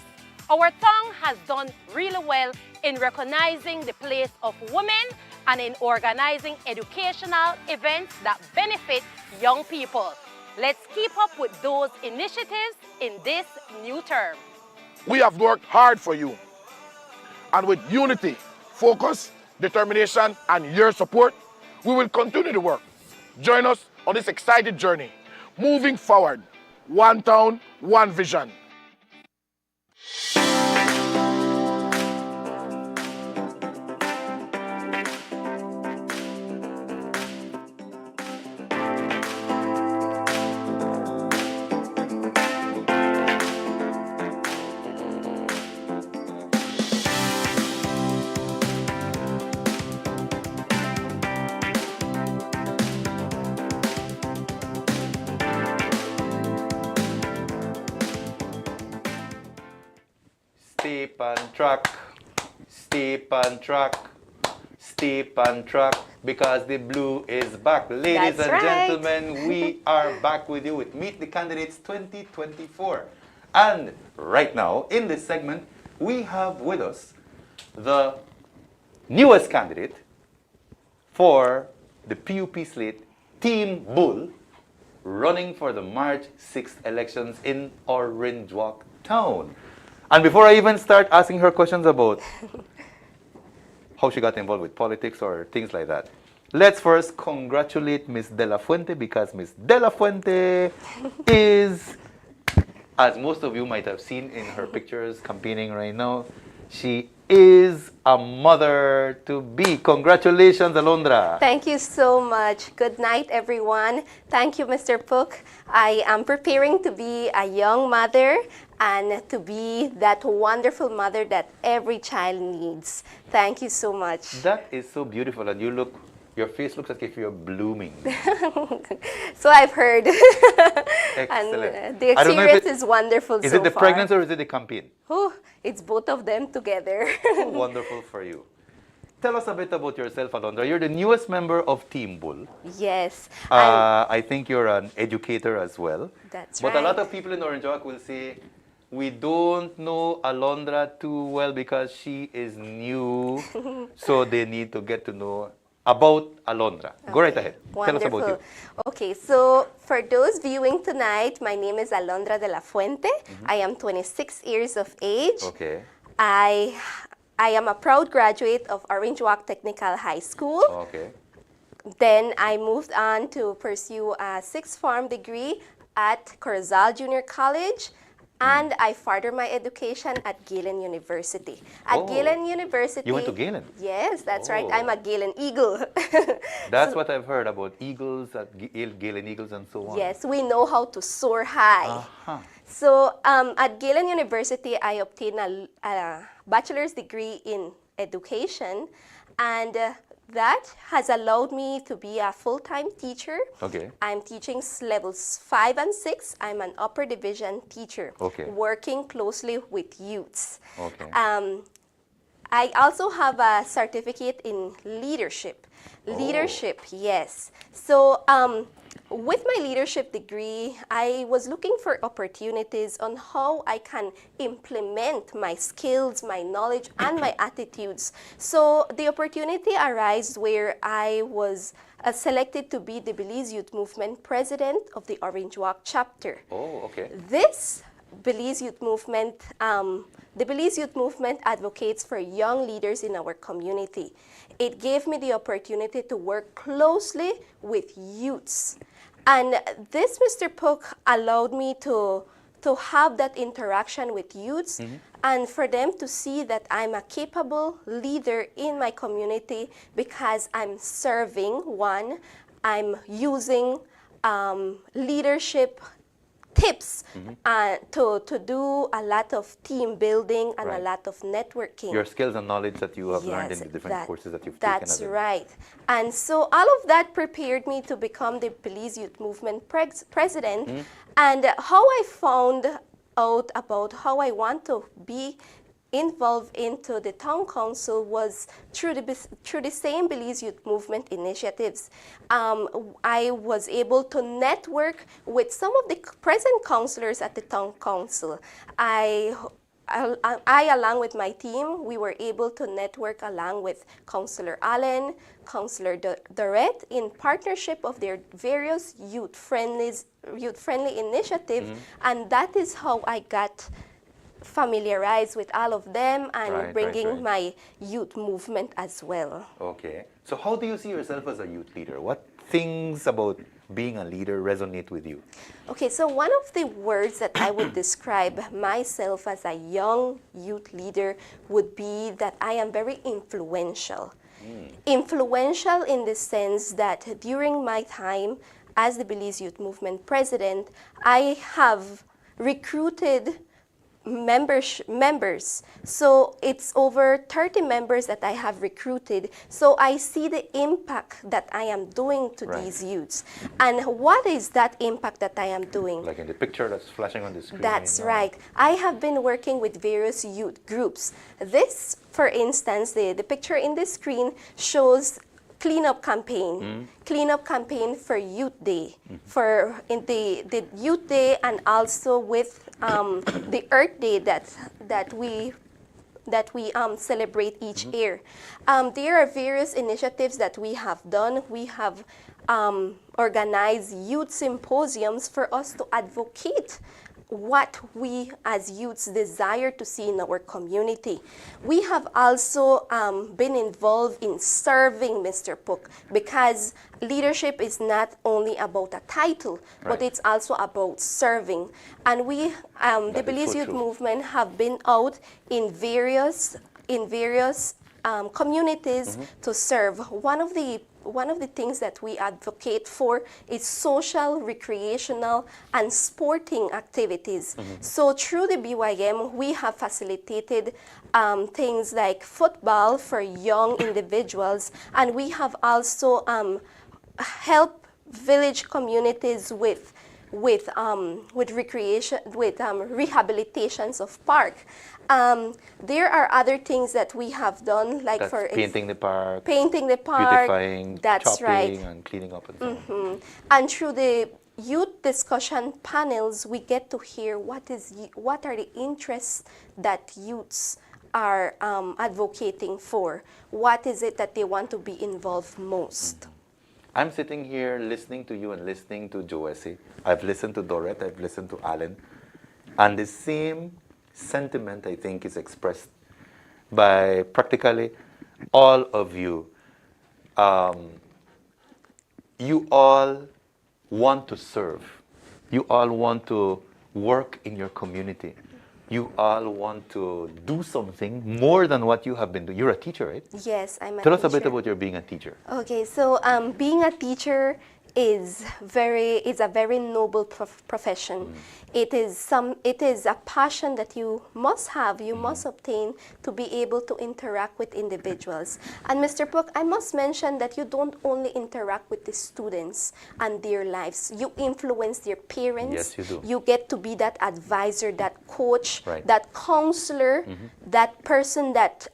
Speaker 9: Our town has done really well in recognizing the place of women and in organizing educational events that benefit young people. Let's keep up with those initiatives in this new term.
Speaker 4: We have worked hard for you, and with unity, focus, determination, and your support, we will continue to work. Join us on this exciting journey, moving forward, one town, one vision.
Speaker 1: Steep on track, steep on track, steep and track because the blue is back. Ladies
Speaker 2: That's
Speaker 1: and
Speaker 2: right.
Speaker 1: gentlemen, we are back with you with Meet the Candidates 2024. And right now, in this segment, we have with us the newest candidate for the PUP slate, Team Bull, running for the March 6th elections in Orange Walk Town. And before I even start asking her questions about how she got involved with politics or things like that, let's first congratulate Miss De La Fuente, because Miss De La Fuente is, as most of you might have seen in her pictures campaigning right now, she is a mother to be. Congratulations, Alondra.
Speaker 10: Thank you so much. Good night, everyone. Thank you, Mr. Pook. I am preparing to be a young mother and to be that wonderful mother that every child needs. Thank you so much.
Speaker 1: That is so beautiful, and your face looks like if you're blooming.
Speaker 10: So I've heard.
Speaker 1: Excellent.
Speaker 10: And the
Speaker 1: I don't know if
Speaker 10: experience is wonderful
Speaker 1: Is
Speaker 10: so
Speaker 1: it the
Speaker 10: far.
Speaker 1: pregnancy or is it the campaign?
Speaker 10: Oh, it's both of them together.
Speaker 1: Oh, wonderful for you. Tell us a bit about yourself, Alondra. You're the newest member of Team Bull.
Speaker 10: Yes.
Speaker 1: I think you're an educator as well.
Speaker 10: That's
Speaker 1: But
Speaker 10: right.
Speaker 1: a lot of people in Orange Walk will say, we don't know Alondra too well because she is new, so they need to get to know about Alondra. Go right ahead. Tell us about you.
Speaker 10: Okay, so for those viewing tonight, my name is Alondra de la Fuente. I am 26 years of age.
Speaker 1: Okay.
Speaker 10: I am a proud graduate of Orange Walk Technical High School.
Speaker 1: Okay.
Speaker 10: Then I moved on to pursue a sixth form degree at Corozal Junior College. And I furthered my education at Galen University. At
Speaker 1: Oh.
Speaker 10: Galen University...
Speaker 1: You went to Galen?
Speaker 10: Yes, that's right.
Speaker 1: Oh.
Speaker 10: I'm a Galen Eagle.
Speaker 1: That's what I've heard about eagles, at Galen Eagles and so on.
Speaker 10: Yes, we know how to soar high.
Speaker 1: Uh-huh.
Speaker 10: So at Galen University, I obtained a bachelor's degree in education, and that has allowed me to be a full-time teacher.
Speaker 1: Okay.
Speaker 10: I'm teaching levels 5 and 6. I'm an upper division teacher,
Speaker 1: Okay.
Speaker 10: working closely with youths.
Speaker 1: Okay.
Speaker 10: I also have a certificate in leadership.
Speaker 1: Oh.
Speaker 10: Leadership, yes. So with my leadership degree, I was looking for opportunities on how I can implement my skills, my knowledge, and my attitudes. So the opportunity arose where I was selected to be the Belize Youth Movement president of the Orange Walk chapter.
Speaker 1: Oh, okay.
Speaker 10: This Belize Youth Movement, the Belize Youth Movement advocates for young leaders in our community. It gave me the opportunity to work closely with youths. And this, Mr. Pook, allowed me to have that interaction with youths and for them to see that I'm a capable leader in my community because I'm serving, one, I'm using leadership tips to do a lot of team building and
Speaker 1: Right.
Speaker 10: a lot of networking.
Speaker 1: Your skills and knowledge that you have learned in
Speaker 10: Yes,
Speaker 1: the different courses that you've
Speaker 10: that's
Speaker 1: taken.
Speaker 10: right. And so all of that prepared me to become the Belize Youth Movement president. And how I found out about how I want to be involved into the town council was through the same Belize Youth Movement initiatives. I was able to network with some of the present councillors at the town council. I, along with my team, we were able to network along with Councillor Allen, Councillor Dorette, in partnership of their various youth-friendly initiatives, and that is how I got familiarized with all of them and
Speaker 1: Right,
Speaker 10: bringing
Speaker 1: right.
Speaker 10: my youth movement as well.
Speaker 1: Okay. So how do you see yourself as a youth leader? What things about being a leader resonate with you?
Speaker 10: Okay, so one of the words that I would describe myself as a young youth leader would be that I am very influential. Influential in the sense that during my time as the Belize Youth Movement president, I have recruited members. So it's over 30 members that I have recruited. So I see the impact that I am doing to
Speaker 1: Right.
Speaker 10: these youths. And what is that impact that I am doing?
Speaker 1: Like in the picture that's flashing on the screen.
Speaker 10: That's
Speaker 1: now.
Speaker 10: right. I have been working with various youth groups. This, for instance, the picture in the screen shows cleanup campaign. Cleanup campaign for Youth Day. For in the Youth Day, and also with the Earth Day that we celebrate each year. There are various initiatives that we have done. We have organized youth symposiums for us to advocate what we as youths desire to see in our community. We have also been involved in serving, Mr. Pook, because leadership is not only about a title, but
Speaker 1: Right.
Speaker 10: it's also about serving. And we, the
Speaker 1: That is
Speaker 10: Belize
Speaker 1: so
Speaker 10: Youth
Speaker 1: true.
Speaker 10: Movement, have been out in various communities to serve. One of the things that we advocate for is social, recreational, and sporting activities. So through the BYM, we have facilitated things like football for young individuals, and we have also helped village communities with recreation, with rehabilitations of park. There are other things that we have done, like
Speaker 1: That's
Speaker 10: for
Speaker 1: painting the park,
Speaker 10: painting the park.
Speaker 1: beautifying,
Speaker 10: That's
Speaker 1: chopping,
Speaker 10: right.
Speaker 1: and cleaning up and so on.
Speaker 10: And through the youth discussion panels, we get to hear what are the interests that youths are advocating for. What is it that they want to be involved most?
Speaker 1: I'm sitting here listening to you and listening to Joesy. I've listened to Dorette, I've listened to Alan. And the same sentiment, I think, is expressed by practically all of you. You all want to serve. You all want to work in your community. You all want to do something more than what you have been doing. You're a teacher, right?
Speaker 10: Yes, I'm a
Speaker 1: Tell us a bit
Speaker 10: teacher.
Speaker 1: about your being a teacher.
Speaker 10: Okay, so being a teacher is a very noble profession. It is a passion that you must have, you must obtain to be able to interact with individuals. And Mr. Pook, I must mention that you don't only interact with the students and their lives. You influence their parents.
Speaker 1: Yes, you do.
Speaker 10: You get to be that advisor, that coach,
Speaker 1: Right.
Speaker 10: that counselor, that person that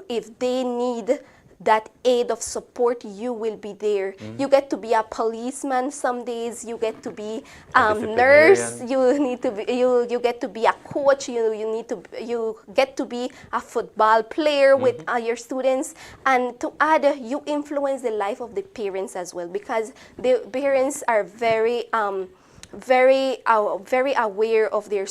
Speaker 10: if they need that aid of support, you will be there. You get to be a policeman some days. You get to be nurse.
Speaker 1: disciplinarian.
Speaker 10: You need to be. You get to be a coach. You get to be a football player with your students. And to add, you influence the life of the parents as well, because the parents are very aware of their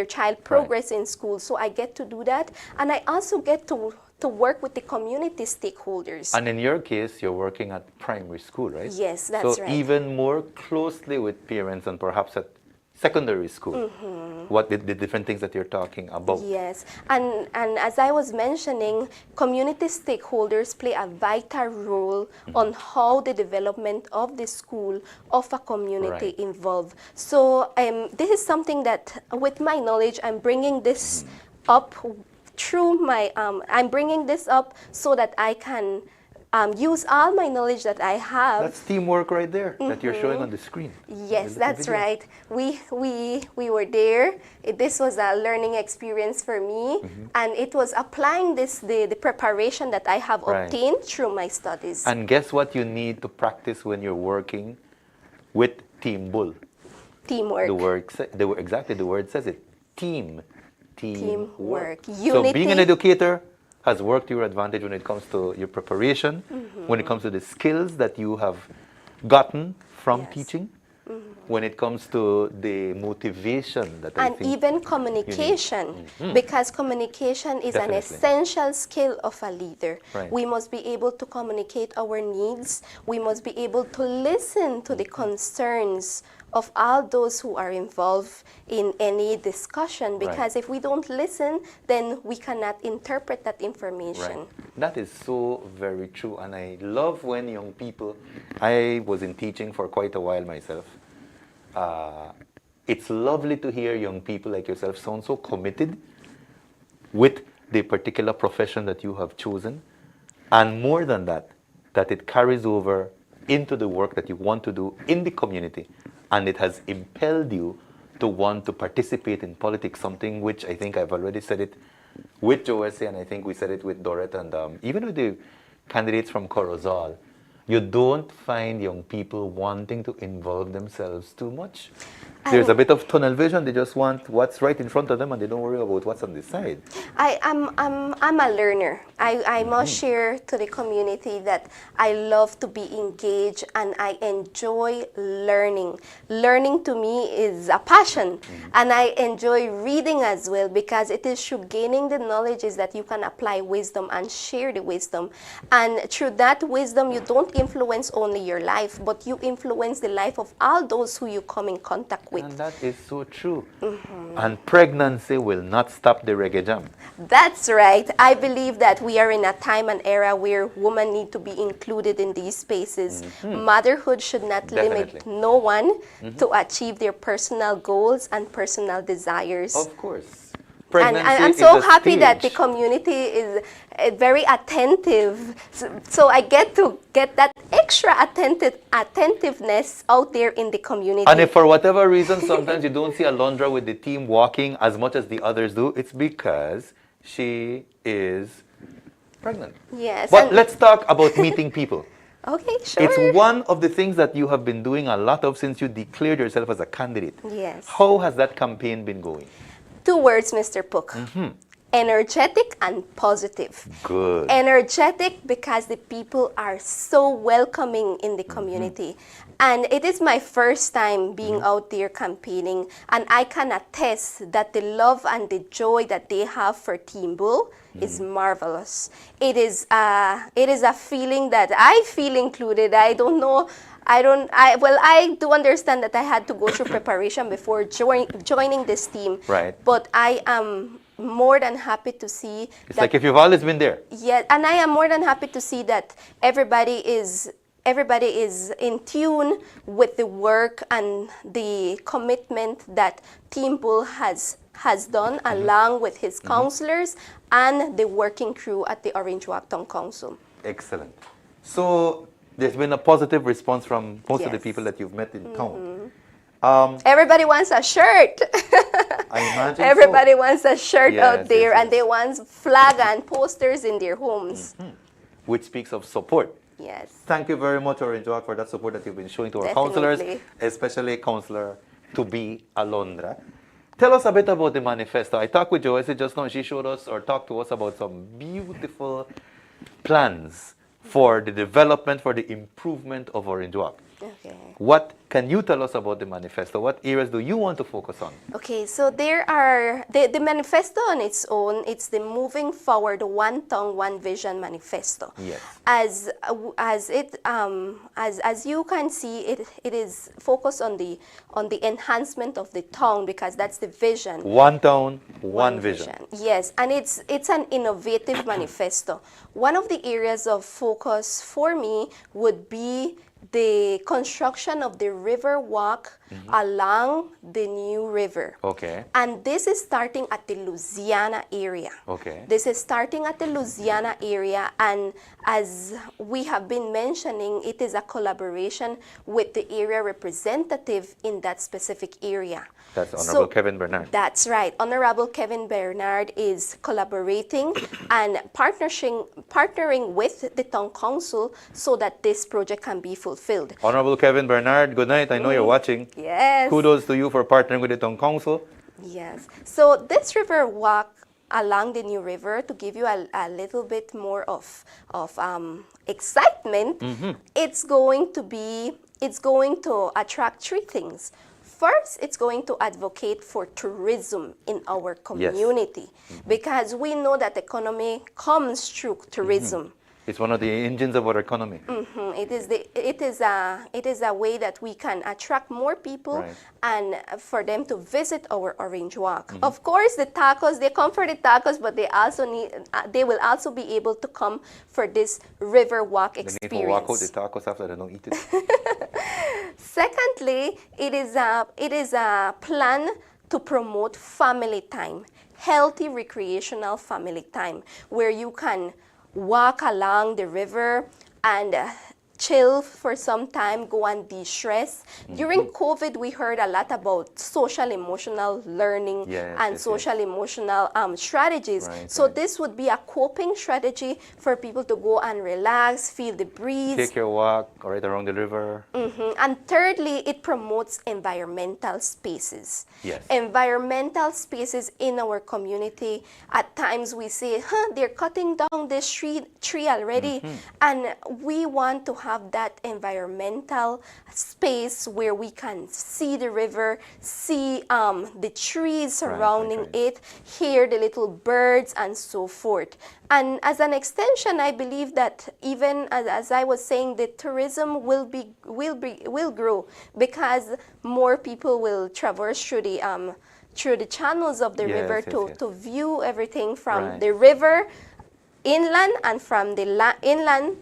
Speaker 10: child progress in school. So I get to do that, and I also get to work with the community stakeholders.
Speaker 1: And in your case, you're working at primary school, right?
Speaker 10: Yes, that's
Speaker 1: so
Speaker 10: right.
Speaker 1: even more closely with parents and perhaps at secondary school. What the different things that you're talking about.
Speaker 10: Yes, and as I was mentioning, community stakeholders play a vital role on how the development of the school, of a community
Speaker 1: Right.
Speaker 10: involved. So this is something that, with my knowledge, I'm bringing this up through my, I'm bringing this up so that I can use all my knowledge that I have.
Speaker 1: That's teamwork right there that you're showing on the screen.
Speaker 10: Yes,
Speaker 1: The
Speaker 10: that's
Speaker 1: video.
Speaker 10: right. We were there. This was a learning experience for me, and it was applying the preparation that I have
Speaker 1: Right.
Speaker 10: obtained through my studies.
Speaker 1: And guess what you need to practice when you're working with Team Bull?
Speaker 10: Teamwork.
Speaker 1: Exactly, the word says it. Teamwork. So
Speaker 10: Unity.
Speaker 1: being an educator has worked to your advantage when it comes to your preparation, when it comes to the skills that you have gotten from
Speaker 10: Yes.
Speaker 1: teaching, when it comes to the motivation that I
Speaker 10: And
Speaker 1: think
Speaker 10: even communication, because communication is an
Speaker 1: Definitely.
Speaker 10: essential skill of a leader.
Speaker 1: Right.
Speaker 10: We must be able to communicate our needs. We must be able to listen to the concerns of all those who are involved in any discussion, because if we don't listen, then we cannot interpret that information.
Speaker 1: Right. That is so very true. And I love when young people, I was in teaching for quite a while myself. It's lovely to hear young people like yourself sound so committed with the particular profession that you have chosen. And more than that, that it carries over into the work that you want to do in the community. And it has impelled you to want to participate in politics, something which I think I've already said it with Joe Essie, and I think we said it with Dorette, and even with the candidates from Corozal. You don't find young people wanting to involve themselves too much. There's a bit of tunnel vision. They just want what's right in front of them, and they don't worry about what's on the side.
Speaker 10: I'm a learner. I must share to the community that I love to be engaged and I enjoy learning. Learning to me is a passion, and I enjoy reading as well, because it is through gaining the knowledge is that you can apply wisdom and share the wisdom. And through that wisdom, you don't influence only your life, but you influence the life of all those who you come in contact with.
Speaker 1: And that is so true. And pregnancy will not stop the reggae jam.
Speaker 10: That's right. I believe that we are in a time and era where women need to be included in these spaces. Motherhood should not limit no one to achieve their personal goals and personal desires.
Speaker 1: Of course.
Speaker 10: And I'm so happy that the community is very attentive. So I get to get that extra attentiveness out there in the community.
Speaker 1: And if for whatever reason sometimes you don't see Alondra with the team walking as much as the others do, it's because she is pregnant.
Speaker 10: Yes.
Speaker 1: But let's talk about meeting people.
Speaker 10: Okay, sure.
Speaker 1: It's one of the things that you have been doing a lot of since you declared yourself as a candidate.
Speaker 10: Yes.
Speaker 1: How has that campaign been going?
Speaker 10: 2 words, Mr. Pook. Energetic and positive.
Speaker 1: Good.
Speaker 10: Energetic because the people are so welcoming in the community. And it is my first time being out there campaigning, and I can attest that the love and the joy that they have for Team Bull is marvelous. It is a feeling that I feel included. I don't know. I do understand that I had to go through preparation before joining this team.
Speaker 1: Right.
Speaker 10: But I am more than happy to see.
Speaker 1: It's like if you've always been there.
Speaker 10: Yeah, and I am more than happy to see that everybody is in tune with the work and the commitment that Team Bull has done, along with his councillors and the working crew at the Orange Walk Town Council.
Speaker 1: Excellent. So there's been a positive response from most of the
Speaker 10: Yes.
Speaker 1: people that you've met in town.
Speaker 10: Everybody wants a shirt.
Speaker 1: I imagine
Speaker 10: Everybody wants a shirt
Speaker 1: Yes,
Speaker 10: out there,
Speaker 1: yes,
Speaker 10: and they want flag and posters in their homes.
Speaker 1: which speaks of support.
Speaker 10: Yes.
Speaker 1: Thank you very much, Orange Walk, for that support that you've been showing to our
Speaker 10: Definitely.
Speaker 1: councillors, especially Councillor to be Alondra. Tell us a bit about the manifesto. I talked with Joyce just now. She showed us or talked to us about some beautiful plans for the development, for the improvement of Orange Walk.
Speaker 10: Okay.
Speaker 1: What can you tell us about the manifesto? What areas do you want to focus on?
Speaker 10: Okay, so there are the manifesto on its own. It's the Moving Forward One Town One Vision manifesto.
Speaker 1: Yes.
Speaker 10: As you can see, it is focused on the enhancement of the town, because that's the vision.
Speaker 1: One town, one vision.
Speaker 10: Yes, and it's an innovative manifesto. One of the areas of focus for me would be the construction of the river walk along the new river.
Speaker 1: Okay.
Speaker 10: And this is starting at the Louisiana area.
Speaker 1: Okay.
Speaker 10: This is starting at the Louisiana area, and as we have been mentioning, it is a collaboration with the area representative in that specific area.
Speaker 1: That's Honorable Kevin Bernard.
Speaker 10: That's right. Honorable Kevin Bernard is collaborating and partnering with the town council so that this project can be fulfilled.
Speaker 1: Honorable Kevin Bernard, good night. I know you're watching.
Speaker 10: Yes.
Speaker 1: Kudos to you for partnering with the town council.
Speaker 10: Yes. So this river walk along the new river, to give you a little bit more of excitement, it's going to attract 3 things. First, it's going to advocate for tourism in our community, because we know that economy comes through tourism.
Speaker 1: It's one of the engines of our economy.
Speaker 10: It is a way that we can attract more people and for them to visit our Orange Walk. Of course, the tacos, they come for the tacos, but they will also be able to come for this river walk experience.
Speaker 1: They need to walk out the tacos after they don't eat it.
Speaker 10: Secondly, it is a plan to promote family time, healthy recreational family time, where you can walk along the river and chill for some time, go and de-stress. During COVID, we heard a lot about social emotional learning
Speaker 1: Yes,
Speaker 10: and
Speaker 1: yes,
Speaker 10: social emotional strategies.
Speaker 1: Right,
Speaker 10: so
Speaker 1: right.
Speaker 10: this would be a coping strategy for people to go and relax, feel the breeze.
Speaker 1: Take your walk right around the river.
Speaker 10: And thirdly, it promotes environmental spaces.
Speaker 1: Yes.
Speaker 10: Environmental spaces in our community. At times we say, they're cutting down this tree already. And we want to have that environmental space where we can see the river, see the trees surrounding
Speaker 1: right.
Speaker 10: it, hear the little birds and so forth. And as an extension, I believe that even as I was saying, the tourism will grow because more people will traverse through the channels of the
Speaker 1: Yes,
Speaker 10: river
Speaker 1: yes,
Speaker 10: to view everything from
Speaker 1: Right.
Speaker 10: the river inland and from the inland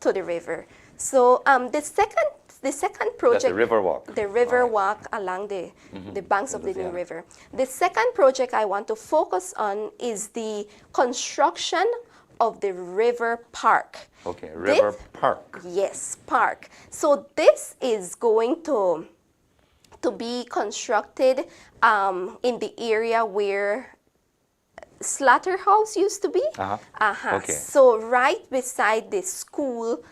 Speaker 10: to the river. So the second project,
Speaker 1: That's the river walk.
Speaker 10: the river
Speaker 1: Alright.
Speaker 10: walk along the banks of the New
Speaker 1: Louisiana.
Speaker 10: River. The second project I want to focus on is the construction of the river park.
Speaker 1: Okay, river park.
Speaker 10: Yes, park. So this is going to be constructed in the area where Slaughterhouse used to be.
Speaker 1: Okay.
Speaker 10: So right beside the school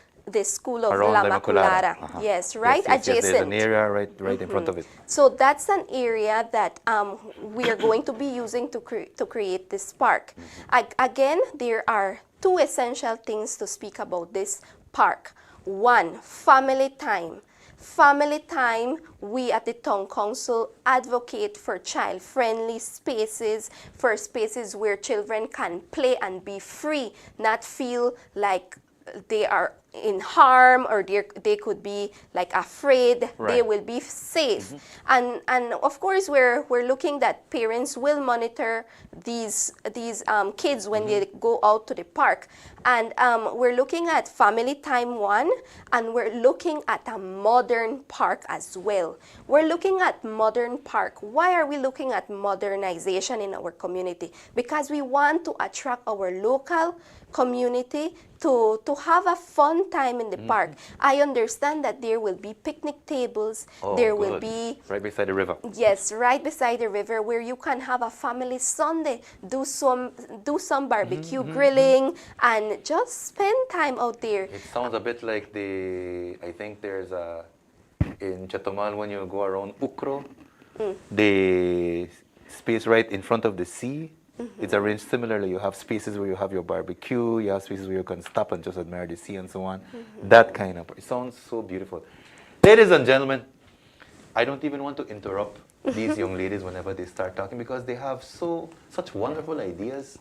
Speaker 10: of
Speaker 1: Around
Speaker 10: La
Speaker 1: La
Speaker 10: Maculada.
Speaker 1: Immaculada.
Speaker 10: Yes, right
Speaker 1: Yes,
Speaker 10: adjacent.
Speaker 1: there's an area right in front of it.
Speaker 10: So that's an area that we are going to be using to create this park. Again, there are two essential things to speak about this park. One, family time. Family time, we at the Town Council advocate for child-friendly spaces, for spaces where children can play and be free, not feel like they are in harm or they could be like afraid. They
Speaker 1: Right.
Speaker 10: will be safe. And of course we're looking that parents will monitor these kids when they go out to the park. And we're looking at family time one, and we're looking at a modern park as well. We're looking at modern park. Why are we looking at modernization in our community? Because we want to attract our local community to have a fun time in the park. I understand that there will be picnic tables.
Speaker 1: Oh,
Speaker 10: there will
Speaker 1: good.
Speaker 10: be,
Speaker 1: Right beside the river.
Speaker 10: yes, right beside the river where you can have a family Sunday, do some barbecue grilling and just spend time out there.
Speaker 1: It sounds a bit like I think there's in Chetumal when you go around Ukro, the space right in front of the sea. It's arranged similarly. You have spaces where you have your barbecue, you have spaces where you can stop and just admire the sea and so on. That kind of, it sounds so beautiful. Ladies and gentlemen, I don't even want to interrupt these young ladies whenever they start talking because they have such wonderful ideas.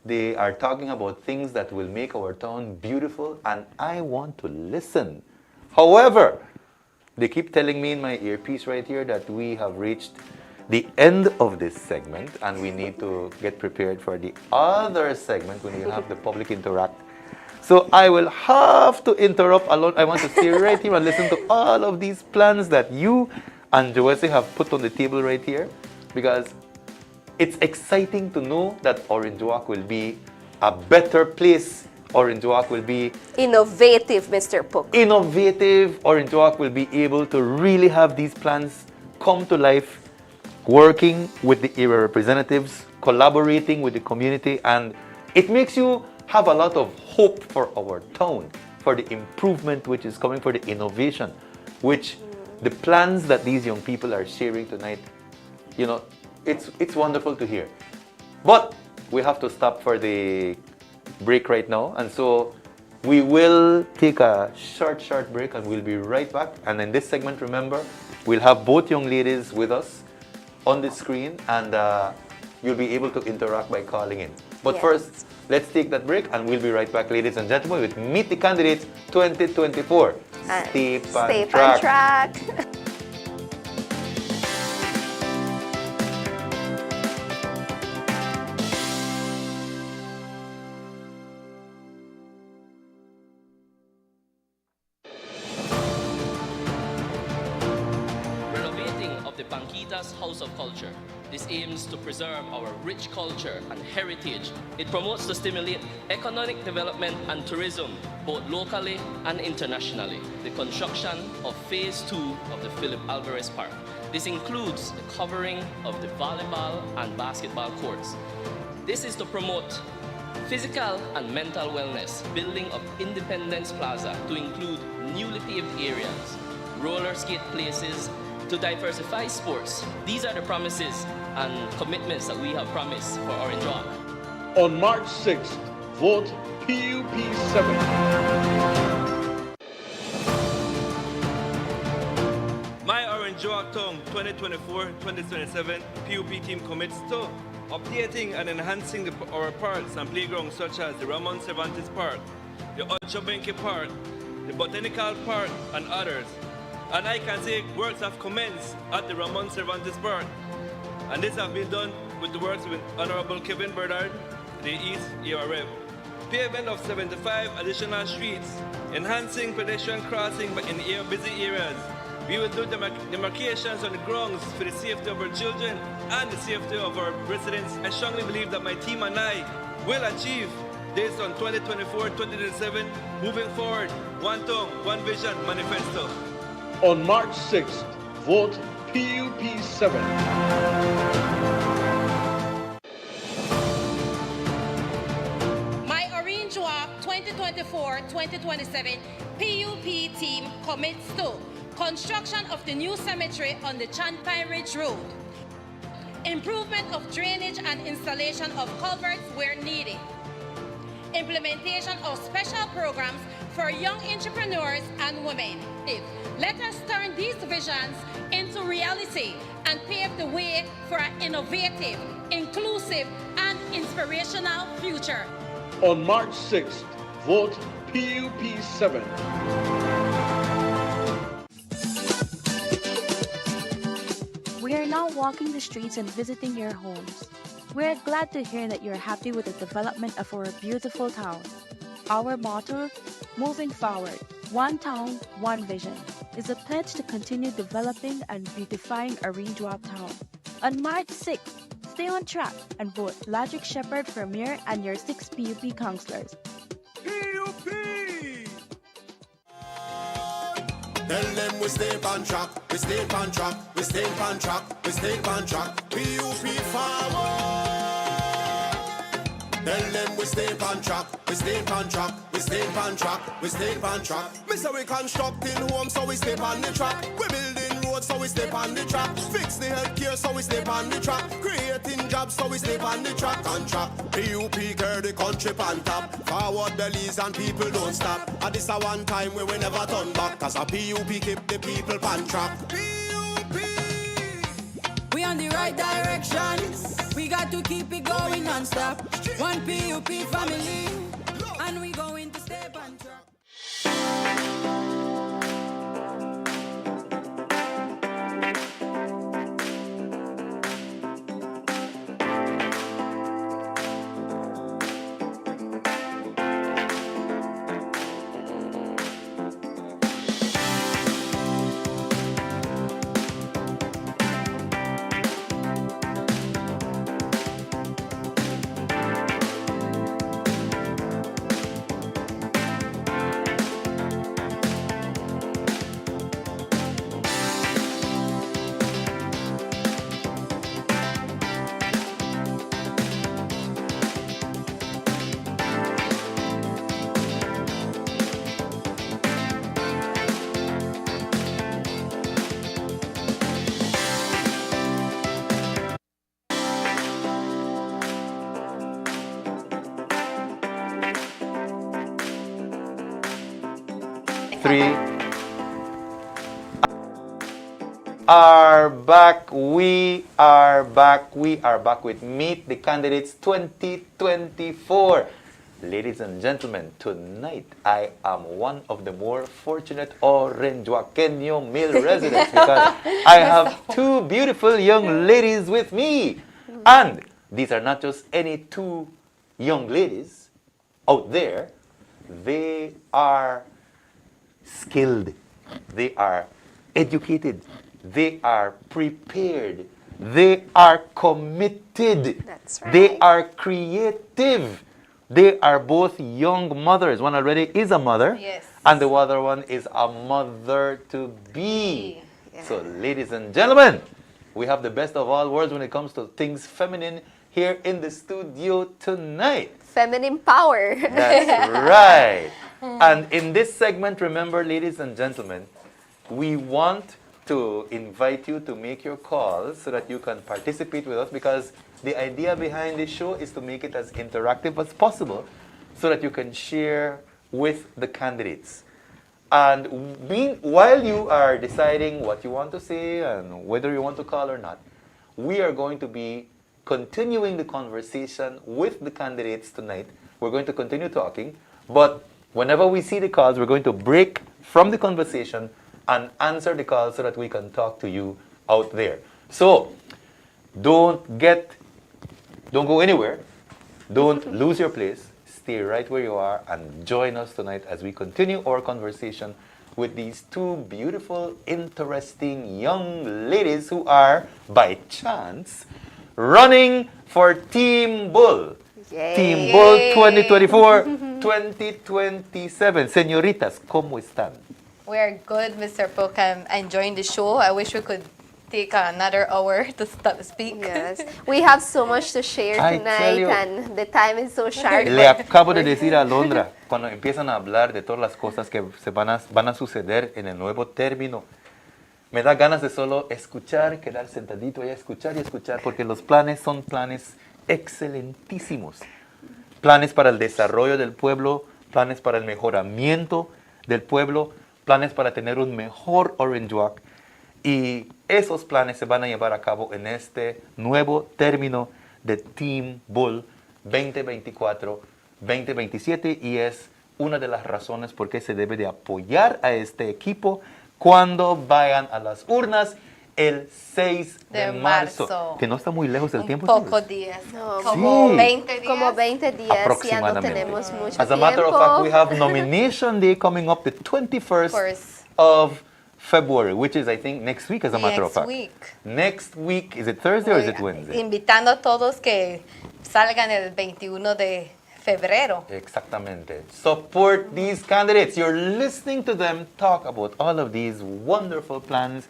Speaker 1: They are talking about things that will make our town beautiful and I want to listen. However, they keep telling me in my earpiece right here that we have reached the end of this segment and we need to get prepared for the other segment when we have the public interact. So I will have to interrupt alone. I want to stay right here and listen to all of these plans that you and Joesse have put on the table right here because it's exciting to know that Orange Walk will be a better place. Orange Walk will be
Speaker 10: Innovative, Mr. Pook.
Speaker 1: innovative. Orange Walk will be able to really have these plans come to life, working with the area representatives, collaborating with the community, and it makes you have a lot of hope for our town, for the improvement which is coming, for the innovation, which the plans that these young people are sharing tonight, you know, it's wonderful to hear. But we have to stop for the break right now, and so we will take a short break and we'll be right back. And in this segment, remember, we'll have both young ladies with us on the screen and you'll be able to interact by calling in. But
Speaker 10: Yes.
Speaker 1: first, let's take that break and we'll be right back, ladies and gentlemen, with Meet the Candidates 2024. Stay on track.
Speaker 6: Banquitas House of Culture. This aims to preserve our rich culture and heritage. It promotes to stimulate economic development and tourism, both locally and internationally. The construction of Phase 2 of the Philip Alvarez Park. This includes the covering of the volleyball and basketball courts. This is to promote physical and mental wellness, building of Independence Plaza to include newly paved areas, roller skate places, to diversify sports. These are the promises and commitments that we have promised for Orange Walk.
Speaker 3: On March 6th, vote PUP7.
Speaker 8: My Orange Walk Town 2024-2027 PUP team commits to updating and enhancing our parks and playgrounds such as the Ramon Cervantes Park, the Ocho Benque Park, the Botanical Park, and others. And I can say works have commenced at the Ramon Cervantes Park. And this has been done with the works with Honorable Kevin Bernard, the East ERF. Pavement of 75 additional streets, enhancing pedestrian crossing in busy areas. We will do demarcations on the grounds for the safety of our children and the safety of our residents. I strongly believe that my team and I will achieve this on 2024-2027, moving forward, one tongue, one vision manifesto.
Speaker 3: On March 6th, vote PUP7.
Speaker 9: My Orange Walk 2024-2027 PUP team commits to construction of the new cemetery on the Champine Ridge Road, improvement of drainage and installation of culverts where needed, implementation of special programs for young entrepreneurs and women. Let us turn these visions into reality and pave the way for an innovative, inclusive, and inspirational future.
Speaker 3: On March 6th, vote PUP7.
Speaker 11: We are now walking the streets and visiting your homes. We are glad to hear that you're happy with the development of our beautiful town. Our motto, moving forward, one town, one vision, is a pledge to continue developing and beautifying Orange Walk Town. On March 6th, stay on track and vote Logic Shepherd for Mayor and your 6 PUP councillors.
Speaker 12: PUP! Tell them we stay on track, we stay on track, we stay on track, we stay on track. PUP forward. Tell them we stay on track, we stay on track, we stay on track, we stay on track. Me say we constructing homes, so we stay on the track. We building roads, so we stay on the track. Fix the healthcare, so we stay on the track. Creating jobs, so we stay on the track. On track, PUP carry the country on top. Forward bellies and people don't stop. And this a one time we will never turn back. Cause a PUP keep the people on track.
Speaker 13: We on the right direction. We got to keep it going non-stop. One PUP family, and we going to stay on track.
Speaker 1: Three are back. We are back. We are back with Meet the Candidates 2024. Ladies and gentlemen, tonight I am one of the more fortunate Orange Wakenyo male residents because I have two beautiful young ladies with me. And these are not just any two young ladies out there. They are skilled, they are educated, They are prepared. They are committed.
Speaker 10: That's right.
Speaker 1: They are creative. They are both young mothers. One already is a mother.
Speaker 2: Yes.
Speaker 1: And the other one is a mother to be. So, ladies and gentlemen, we have the best of all worlds when it comes to things feminine here in the studio tonight.
Speaker 10: Feminine power.
Speaker 1: That's right. And in this segment, remember, ladies and gentlemen, we want to invite you to make your calls so that you can participate with us, because the idea behind this show is to make it as interactive as possible so that you can share with the candidates. And while you are deciding what you want to say and whether you want to call or not, we are going to be continuing the conversation with the candidates tonight. We're going to continue talking, but whenever we see the calls, we're going to break from the conversation and answer the calls so that we can talk to you out there. So don't go anywhere. Don't lose your place. Stay right where you are and join us tonight as we continue our conversation with these two beautiful, interesting young ladies who are, by chance, running for Team Bull.
Speaker 10: Yay.
Speaker 1: Team Bull 2024-2027. Señoritas, ¿cómo están?
Speaker 2: We're good, Mr. Pook. I'm enjoying the show. I wish we could take another hour to speak.
Speaker 10: Yes. We have so much to share
Speaker 1: I
Speaker 10: tonight,
Speaker 1: tell you.
Speaker 10: and the time is so sharp.
Speaker 1: Le acabo de decir a Alondra, cuando empiezan a hablar de todas las cosas que van a suceder en el nuevo término, me da ganas de solo escuchar, quedar sentadito y escuchar, porque los planes son planes excelentísimos. Planes para el desarrollo del pueblo, planes para el mejoramiento del pueblo, planes para tener un mejor Orange Walk. Y esos planes se van a llevar a cabo en este nuevo término de Team Bull 2024-2027, y es una de las razones por qué se debe de apoyar a este equipo cuando vayan a las urnas el 6 de marzo. Que no está muy lejos del tiempo.
Speaker 2: Pocos días.
Speaker 10: No,
Speaker 2: como
Speaker 1: Sí.
Speaker 2: 20 días.
Speaker 10: Como 20 días, ya no
Speaker 1: Aproximadamente.
Speaker 10: tenemos mucho
Speaker 1: As a matter of fact,
Speaker 10: tiempo.
Speaker 1: we have nomination day coming up the 21st
Speaker 2: First.
Speaker 1: of February, which is, I think, next week, as a matter of
Speaker 2: Next
Speaker 1: fact.
Speaker 2: week.
Speaker 1: Next week, is it Thursday or is it Wednesday?
Speaker 2: Invitando a todos que salgan el 21 de febrero.
Speaker 1: Exactamente. Support these candidates. You're listening to them talk about all of these wonderful plans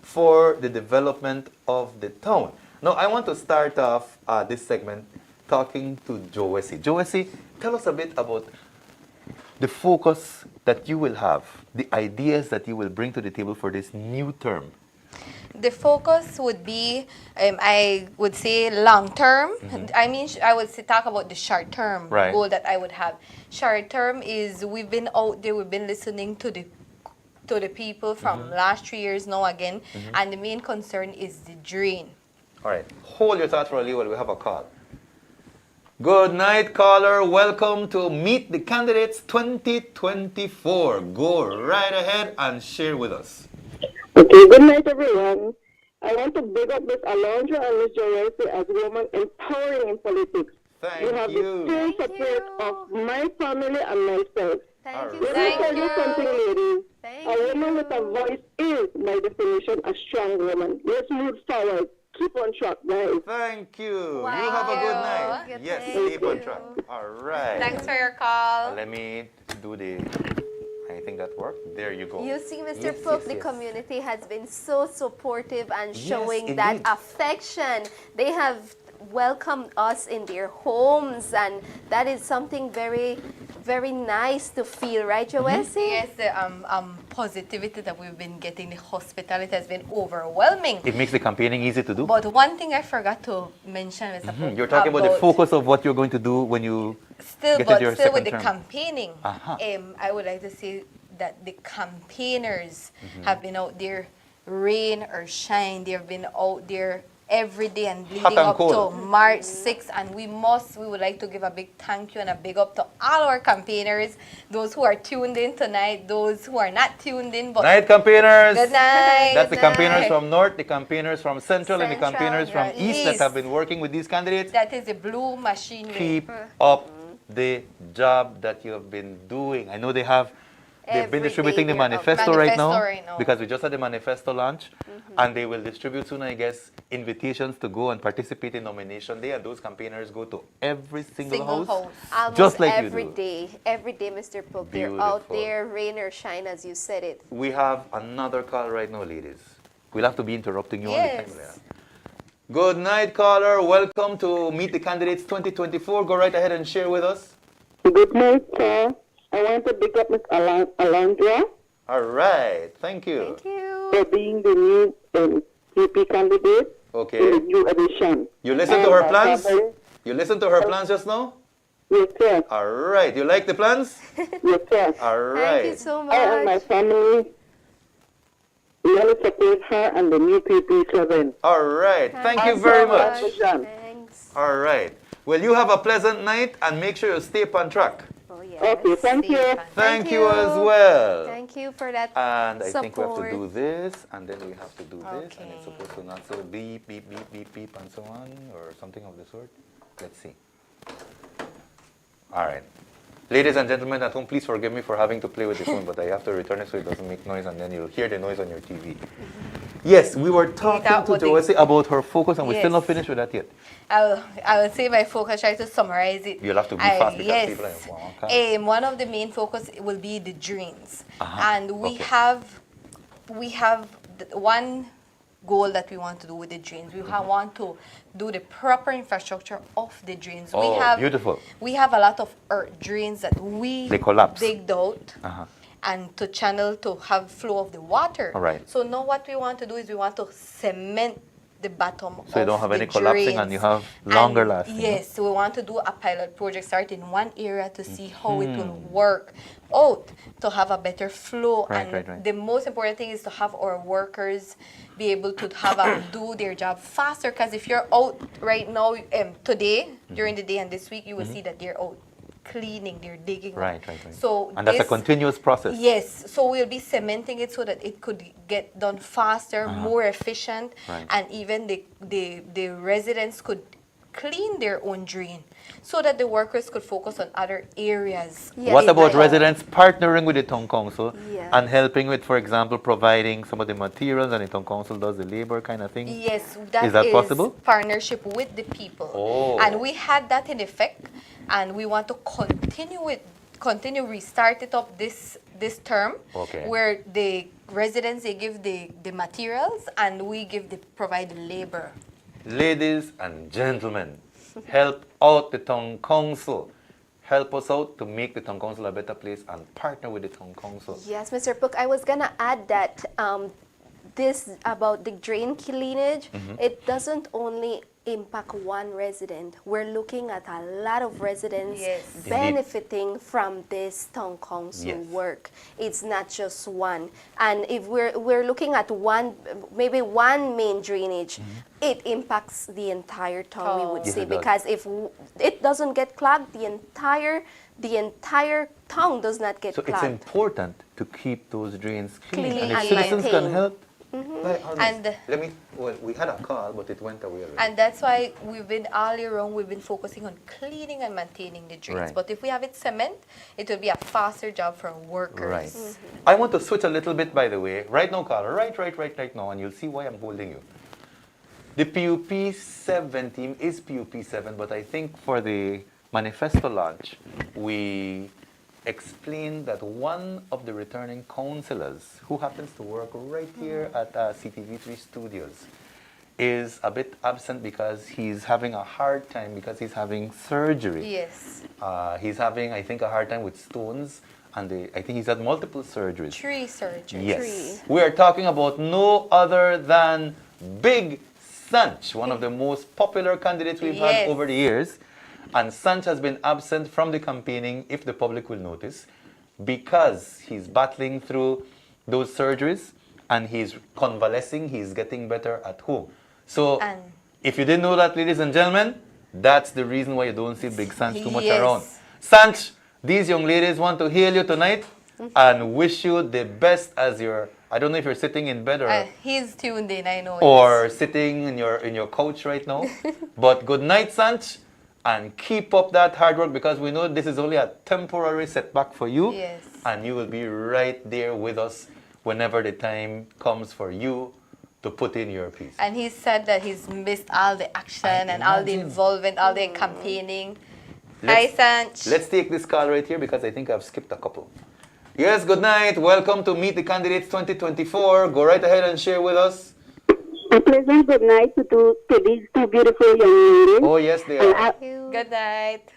Speaker 1: for the development of the town. Now, I want to start off this segment talking to Joesy. Joesy, tell us a bit about the focus that you will have, the ideas that you will bring to the table for this new term.
Speaker 2: The focus would be, I would say, long term. I mean, I would say, talk about the short term
Speaker 1: Right.
Speaker 2: goal that I would have. Short term is we've been out there, we've been listening to the people from last 3 years now again, and the main concern is the drain.
Speaker 1: All right. Hold your thought for a little while. We have a call. Good night, caller. Welcome to Meet the Candidates 2024. Go right ahead and share with us.
Speaker 14: Okay, good night, everyone. I want to big up Miss Alondra and Miss Joesy as women empowering in politics. You have the full support of my family and myself.
Speaker 10: Thank you.
Speaker 14: Let me tell you something, ladies. A woman with a voice is, by definition, a strong woman. Let's move forward. Keep on track, guys.
Speaker 1: Thank you. You have a good night. Yes, keep on track. All right.
Speaker 2: Thanks for your call.
Speaker 1: Let me do the. I think that worked. There you go.
Speaker 10: You see, Mr.
Speaker 1: Yes,
Speaker 10: Pook,
Speaker 1: yes,
Speaker 10: the
Speaker 1: yes.
Speaker 10: community has been so supportive and
Speaker 1: Yes,
Speaker 10: showing that
Speaker 1: indeed.
Speaker 10: affection. They have welcomed us in their homes, and that is something very, very nice to feel, right, Joesy?
Speaker 2: Yes, the positivity that we've been getting, the hospitality has been overwhelming.
Speaker 1: It makes the campaigning easy to do.
Speaker 2: But one thing I forgot to mention, Mr. Pook,
Speaker 1: You're talking about the focus of what you're going to do when you
Speaker 2: Still,
Speaker 1: get
Speaker 2: but
Speaker 1: into your
Speaker 2: still with
Speaker 1: second
Speaker 2: the
Speaker 1: term.
Speaker 2: campaigning,
Speaker 1: Uh-huh.
Speaker 2: I would like to say that the campaigners have been out there, rain or shine. They have been out there every day and leading
Speaker 1: and
Speaker 2: up
Speaker 1: cold.
Speaker 2: to March 6th. And we would like to give a big thank you and a big up to all our campaigners, those who are tuned in tonight, those who are not tuned in. But
Speaker 1: Night campaigners.
Speaker 2: Good night.
Speaker 1: That's the
Speaker 2: Good
Speaker 1: campaigners
Speaker 2: night.
Speaker 1: from North, the campaigners from Central, and the
Speaker 2: Central,
Speaker 1: campaigners from
Speaker 2: yeah,
Speaker 1: East that
Speaker 2: East.
Speaker 1: have been working with these candidates.
Speaker 2: That is the blue machinery.
Speaker 1: Keep up the job that you have been doing. I know they have They've been
Speaker 2: Every
Speaker 1: distributing
Speaker 2: day
Speaker 1: the
Speaker 2: they're out.
Speaker 1: manifesto right now,
Speaker 2: Manifesto right now.
Speaker 1: because we just had the manifesto launch, and they will distribute soon, I guess, invitations to go and participate in nomination day, and those campaigners go to every single house,
Speaker 10: Almost
Speaker 1: just like
Speaker 10: every
Speaker 1: you do.
Speaker 10: day. Every day, Mr. Pook. They're out
Speaker 1: Beautiful.
Speaker 10: there, rain or shine, as you said it.
Speaker 1: We have another call right now, ladies. We'll have to be interrupting you all the time, Leah. Good night, caller. Welcome to Meet the Candidates 2024. Go right ahead and share with us.
Speaker 14: Good night, sir. I want to pick up Miss Alondra
Speaker 1: All right. Thank you.
Speaker 14: for being the new VP candidate in
Speaker 1: Okay.
Speaker 14: the new edition.
Speaker 1: You listened to her plans? You listened to her plans just now?
Speaker 14: Yes, sir.
Speaker 1: All right. You like the plans?
Speaker 14: Yes, sir.
Speaker 1: All right.
Speaker 10: so
Speaker 14: I and my family really support her and the new PP7.
Speaker 1: All right. Thank you very much.
Speaker 10: Thanks.
Speaker 1: All right. Well, you have a pleasant night and make sure you stay on track.
Speaker 10: Oh, yes.
Speaker 14: Okay, thank you.
Speaker 1: Thank you as well.
Speaker 10: Thank you for that
Speaker 1: And I
Speaker 10: support.
Speaker 1: think we have to do this, and then we have to do this, and it's supposed to not say beep, beep, beep, beep, beep, and so on, or something of the sort. Let's see. All right. Ladies and gentlemen at home, please forgive me for having to play with the phone, but I have to return it so it doesn't make noise, and then you'll hear the noise on your TV. Yes, we were talking to Joyce about her focus, and we're still not finished with that yet.
Speaker 2: I will say my focus, try to summarize it.
Speaker 1: You'll have to be fast because
Speaker 2: yes.
Speaker 1: people are wow, okay.
Speaker 2: One of the main focus will be the drains. And we
Speaker 1: okay.
Speaker 2: have one goal that we want to do with the drains. We want to do the proper infrastructure of the drains.
Speaker 1: Oh,
Speaker 2: we have,
Speaker 1: beautiful.
Speaker 2: We have a lot of earth drains that we
Speaker 1: They collapse.
Speaker 2: digged out. And to channel to have flow of the water.
Speaker 1: All right.
Speaker 2: So now what we want to do is we want to cement the bottom
Speaker 1: So you don't have any collapsing and you have
Speaker 2: And
Speaker 1: longer lasting.
Speaker 2: Yes, so we want to do a pilot project, start in one area to see how it will work out to have a better flow.
Speaker 1: Right,
Speaker 2: and
Speaker 1: right.
Speaker 2: the most important thing is to have our workers be able to have do their job faster. Because if you're out right now, today, during the day and this week, you will see that they're out cleaning, they're digging.
Speaker 1: Right.
Speaker 2: So
Speaker 1: And that's a
Speaker 2: this-
Speaker 1: continuous process.
Speaker 2: Yes, so we'll be cementing it so that it could get done faster, more efficient,
Speaker 1: Right.
Speaker 2: and even the residents could clean their own drain so that the workers could focus on other areas.
Speaker 1: What about residents partnering with the town council
Speaker 2: Yes.
Speaker 1: and helping with, for example, providing some of the materials and the town council does the labor kind of thing?
Speaker 2: Yes,
Speaker 1: Is that possible?
Speaker 2: partnership with the people.
Speaker 1: Oh.
Speaker 2: And we had that in effect, and we want to restart it up this term,
Speaker 1: Okay.
Speaker 2: where the residents, they give the materials and we provide the labor.
Speaker 1: Ladies and gentlemen, help out the town council. Help us out to make the town council a better place and partner with the town council.
Speaker 10: Yes, Mr. Pook, I was going to add that this about the drain cleanage, it doesn't only impact one resident. We're looking at a lot of residents benefiting from this town council work. It's not just one. And if we're looking at maybe one main drainage, it impacts the entire town, we would
Speaker 1: Yes,
Speaker 10: say,
Speaker 1: it does.
Speaker 10: because if it doesn't get clogged, the entire town does not get
Speaker 1: So
Speaker 10: clogged.
Speaker 1: it's important to keep those drains clean.
Speaker 10: Clean
Speaker 1: And if
Speaker 10: and
Speaker 1: citizens can
Speaker 10: maintained.
Speaker 1: help,
Speaker 2: And
Speaker 1: we had a call, but it went away already.
Speaker 2: And that's why all year round we've been focusing on cleaning and maintaining the drains.
Speaker 1: Right.
Speaker 2: But if we have it cement, it will be a faster job for workers.
Speaker 1: Right. I want to switch a little bit, by the way. Right now, caller. Right now, and you'll see why I'm holding you. The PUP7 team is PUP7, but I think for the manifesto launch, we explained that one of the returning councillors, who happens to work right here at CTV3 Studios, is a bit absent because he's having a hard time because he's having surgery.
Speaker 2: Yes.
Speaker 1: He's having, I think, a hard time with stones, and I think he's had multiple surgeries.
Speaker 2: 3 surgeries.
Speaker 1: Yes. We are talking about no other than Big Sanch, one of the most popular candidates we've had over the years. And Sanch has been absent from the campaigning, if the public will notice, because he's battling through those surgeries and he's convalescing, he's getting better at home. So, if you didn't know that, ladies and gentlemen, that's the reason why you don't see Big Sanch too much around. Sanch, these young ladies want to hail you tonight and wish you the best as I don't know if you're sitting in bed or
Speaker 2: He's tuned in, I know.
Speaker 1: or sitting in your couch right now. But good night, Sanch. and keep up that hard work, because we know this is only a temporary setback for you.
Speaker 2: Yes.
Speaker 1: And you will be right there with us whenever the time comes for you to put in your piece.
Speaker 2: And he said that he's missed all the action and all the involvement, all the campaigning. Hi, Sanch.
Speaker 1: Let's take this call right here because I think I've skipped a couple. Yes, good night. Welcome to Meet the Candidates 2024. Go right ahead and share with us.
Speaker 14: A pleasant good night to these two beautiful young ladies.
Speaker 1: Oh, yes, they are.
Speaker 2: Good night.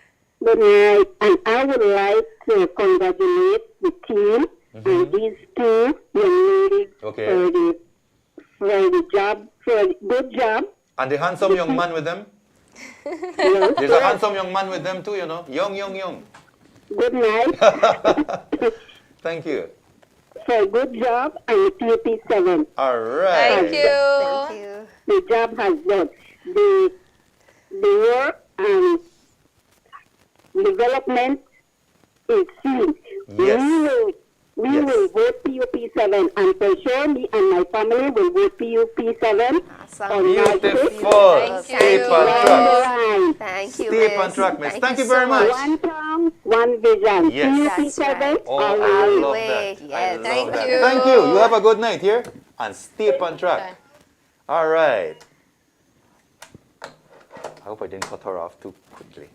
Speaker 14: Good night. And I would like to congratulate the team and these two young ladies for the job, for a good job.
Speaker 1: And the handsome young man with them.
Speaker 14: Yes.
Speaker 1: There's a handsome young man with them too, you know. Young.
Speaker 14: Good night.
Speaker 1: Thank you.
Speaker 14: For a good job and PUP7.
Speaker 1: All right.
Speaker 2: Thank you.
Speaker 14: The job has done. The work and development is seen.
Speaker 1: Yes.
Speaker 14: We will vote PUP7, and for sure me and my family will vote PUP7.
Speaker 1: Beautiful. Stay on track.
Speaker 10: Thank you,
Speaker 1: Stay on track, miss. Thank you very much.
Speaker 14: One term, one vision.
Speaker 1: Yes.
Speaker 14: PUP7
Speaker 1: Oh,
Speaker 14: all
Speaker 1: I
Speaker 14: the
Speaker 1: love
Speaker 14: way.
Speaker 1: that.
Speaker 10: Yes,
Speaker 1: I
Speaker 10: thank
Speaker 1: love that.
Speaker 2: you.
Speaker 1: Thank you. You have a good night here. And stay on track. All right. I hope I didn't cut her off too quickly.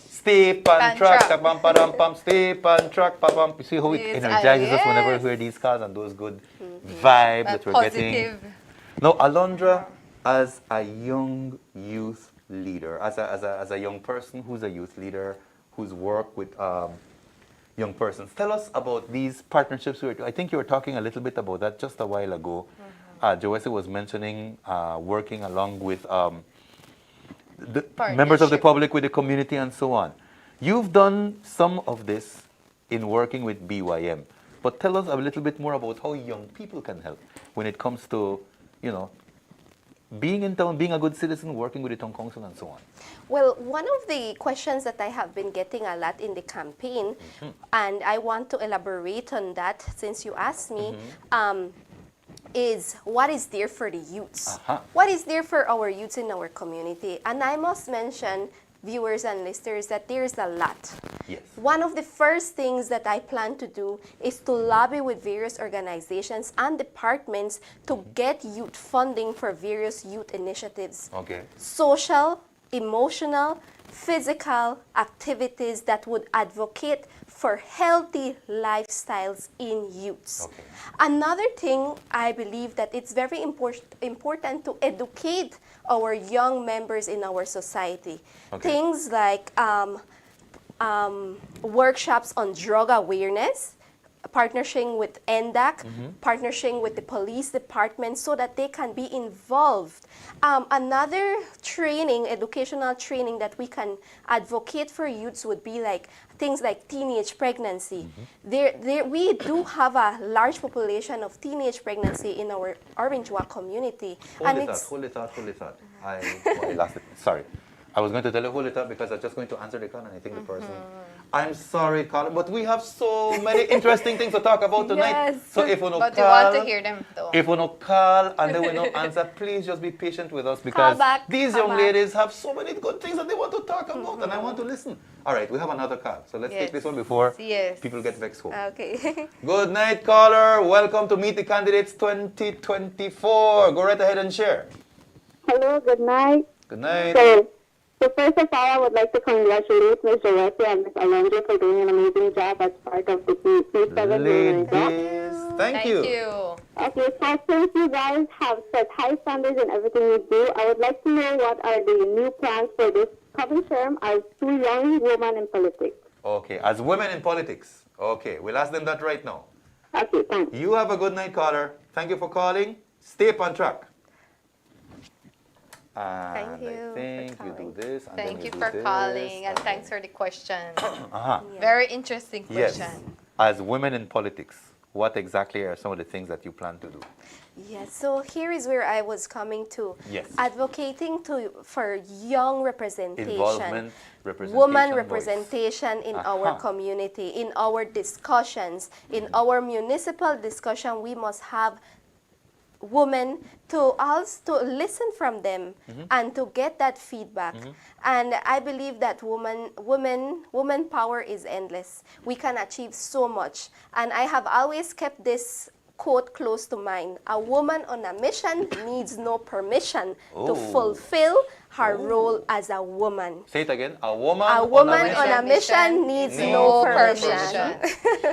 Speaker 1: Stay on track. Pam, stay on track. Pam. You see how it energizes us whenever we hear these calls and those good vibes that we're getting. Now, Alondra, as a young youth leader, as a young person who's a youth leader, who's worked with young persons, tell us about these partnerships. I think you were talking a little bit about that just a while ago. Joesse was mentioning working along with the members of the public, with the community, and so on. You've done some of this in working with BYM, but tell us a little bit more about how young people can help when it comes to, you know, being in town, being a good citizen, working with the town council, and so on.
Speaker 10: Well, one of the questions that I have been getting a lot in the campaign, and I want to elaborate on that since you asked me, is what is there for the youths? What is there for our youths in our community? And I must mention, viewers and listeners, that there's a lot.
Speaker 1: Yes.
Speaker 10: One of the first things that I plan to do is to lobby with various organizations and departments to get youth funding for various youth initiatives.
Speaker 1: Okay.
Speaker 10: Social, emotional, physical activities that would advocate for healthy lifestyles in youths.
Speaker 1: Okay.
Speaker 10: Another thing, I believe that it's very important to educate our young members in our society.
Speaker 1: Okay.
Speaker 10: Things like workshops on drug awareness, partnering with NDAC, partnering with the police department so that they can be involved. Another training, educational training that we can advocate for youths would be like things like teenage pregnancy. We do have a large population of teenage pregnancy in our Orange Walk community.
Speaker 1: Hold it out. I lost it. Sorry. I was going to tell you hold it up because I was just going to answer the call, and I think the person. I'm sorry, Carla, but we have so many interesting things to talk about tonight.
Speaker 2: Yes.
Speaker 1: So if we no
Speaker 2: But
Speaker 1: call,
Speaker 2: we want to hear them though.
Speaker 1: if we no call and then we no answer, please just be patient with us because these young ladies have so many good things that they want to talk about, and I want to listen. All right, we have another call, so let's take this one before people get vexed home.
Speaker 10: Okay.
Speaker 1: Good night, caller. Welcome to Meet the Candidates 2024. Go right ahead and share.
Speaker 14: Hello, good night.
Speaker 1: Good night.
Speaker 14: So first of all, I would like to congratulate Ms. Joesse and Ms. Alondra for doing an amazing job as part of the P7
Speaker 1: Ladies, thank you.
Speaker 14: Okay, so since you guys have set high standards in everything you do, I would like to know what are the new plans for this coming term as two young women in politics.
Speaker 1: Okay, as women in politics. Okay, we'll ask them that right now.
Speaker 14: Okay, thanks.
Speaker 1: You have a good night, caller. Thank you for calling. Stay on track.
Speaker 2: Thank you.
Speaker 1: I think you do this. And
Speaker 2: Thank
Speaker 1: then
Speaker 2: you
Speaker 1: do
Speaker 2: for
Speaker 1: this,
Speaker 2: calling and thanks for the question.
Speaker 1: Uh-huh.
Speaker 2: Very interesting
Speaker 1: Yes.
Speaker 2: question.
Speaker 1: As women in politics, what exactly are some of the things that you plan to do?
Speaker 10: Yes, so here is where I was coming to.
Speaker 1: Yes.
Speaker 10: Advocating for young representation.
Speaker 1: Involvement, representation,
Speaker 10: woman
Speaker 1: voice.
Speaker 10: representation in our community, in our discussions, in our municipal discussion, we must have women to also listen from them and to get that feedback. And I believe that woman power is endless. We can achieve so much. And I have always kept this quote close to mind. A woman on a mission needs no permission to fulfill her role as a woman.
Speaker 1: Say it again. A woman
Speaker 10: on a mission needs no permission.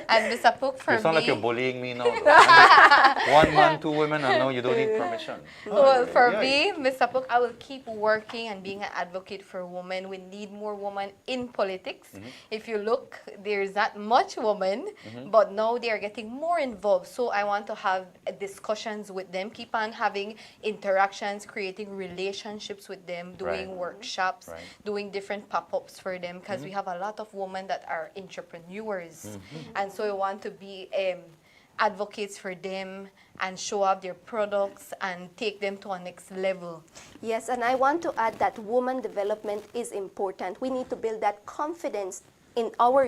Speaker 2: And Mr. Pook, for
Speaker 1: You sound
Speaker 2: me,
Speaker 1: like you're bullying me now. Though. One man, two women, and now you don't need permission.
Speaker 2: well, for me, Mr. Pook, I will keep working and being an advocate for women. We need more women in politics. If you look, there's not much women, but now they are getting more involved. So I want to have discussions with them, keep on having interactions, creating relationships with them, doing workshops, doing different pop-ups for them, because we have a lot of women that are entrepreneurs. And so we want to be advocates for them and show up their products and take them to a next level.
Speaker 10: Yes, and I want to add that woman development is important. We need to build that confidence in our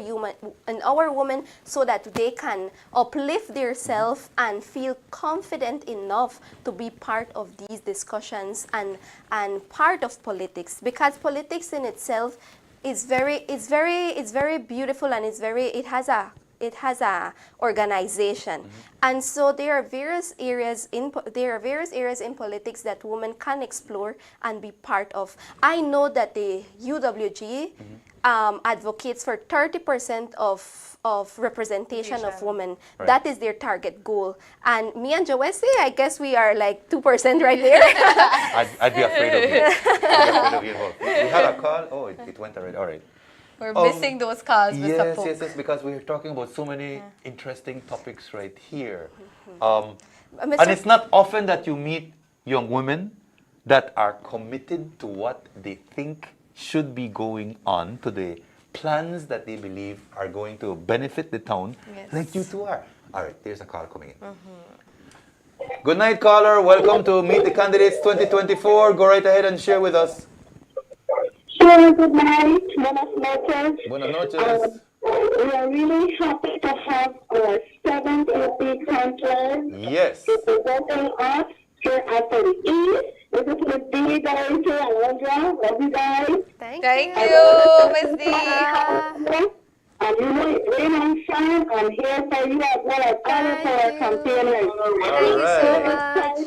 Speaker 10: women so that they can uplift themselves and feel confident enough to be part of these discussions and part of politics, because politics in itself is very beautiful, and it has a organization. And so there are various areas in politics that women can explore and be part of. I know that the UWG advocates for 30% of representation of women. That is their target goal. And me and Joesse, I guess we are like 2% right there.
Speaker 1: I'd be afraid of you. I'd be afraid of you. We had a call. Oh, it went already. All right.
Speaker 2: We're missing those calls, Mr. Pook.
Speaker 1: Yes, because we're talking about so many interesting topics right here. And it's not often that you meet young women that are committed to what they think should be going on, to the plans that they believe are going to benefit the town, like you two are. All right, there's a call coming in. Good night, caller. Welcome to Meet the Candidates 2024. Go right ahead and share with us.
Speaker 14: Sure, good night. Buenas noches.
Speaker 1: Buenas noches.
Speaker 14: We are really happy to have our 7th UP councillor representing us here at the East. This is Miss D. Dorothy Alondra. Love you guys.
Speaker 2: Thank you, Miss D.
Speaker 14: And you know, it's rain and shine. I'm here for you as well as all of our campaigners.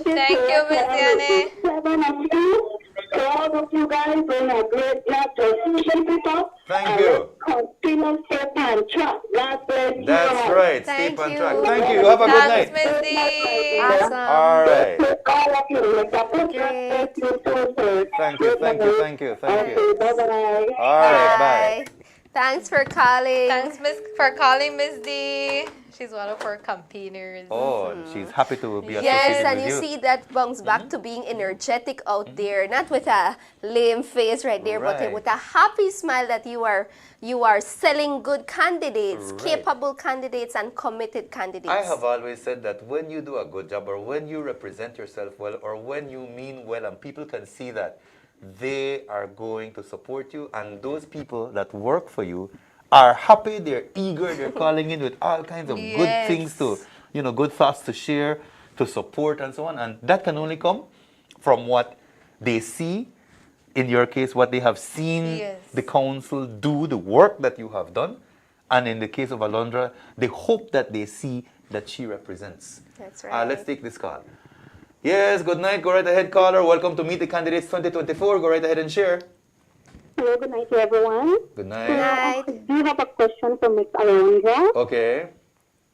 Speaker 2: Thank you, Miss Diane.
Speaker 14: 7 of you. So all of you guys doing a great job to shape it up.
Speaker 1: Thank you.
Speaker 14: Continue step on track. God bless you.
Speaker 1: That's right. Stay on track. Thank you. Have a good night.
Speaker 2: Miss D. Awesome.
Speaker 1: All right.
Speaker 14: All of you.
Speaker 1: Thank you. Thank you.
Speaker 14: Bye-bye.
Speaker 1: All right. Bye.
Speaker 10: Thanks for calling.
Speaker 2: Thanks, for calling, Miss D. She's one of our campaigners.
Speaker 1: Oh, she's happy to be associated
Speaker 10: Yes, and
Speaker 1: with
Speaker 10: you see that bounce back to being energetic out there, not with a lame face right there, but with a happy smile that you are selling good candidates, capable candidates, and committed candidates.
Speaker 1: I have always said that when you do a good job, or when you represent yourself well, or when you mean well, and people can see that, they are going to support you, and those people that work for you are happy, they're eager, they're calling in with all kinds of good things to, good thoughts to share, to support, and so on. And that can only come from what they see, in your case, what they have seen the council do, the work that you have done. And in the case of Alondra, the hope that they see that she represents.
Speaker 10: That's right.
Speaker 1: Let's take this call. Yes, good night. Go right ahead, caller. Welcome to Meet the Candidates 2024. Go right ahead and share.
Speaker 14: Hello, good night to everyone.
Speaker 1: Good night.
Speaker 14: I do have a question for Ms. Alondra.
Speaker 1: Okay.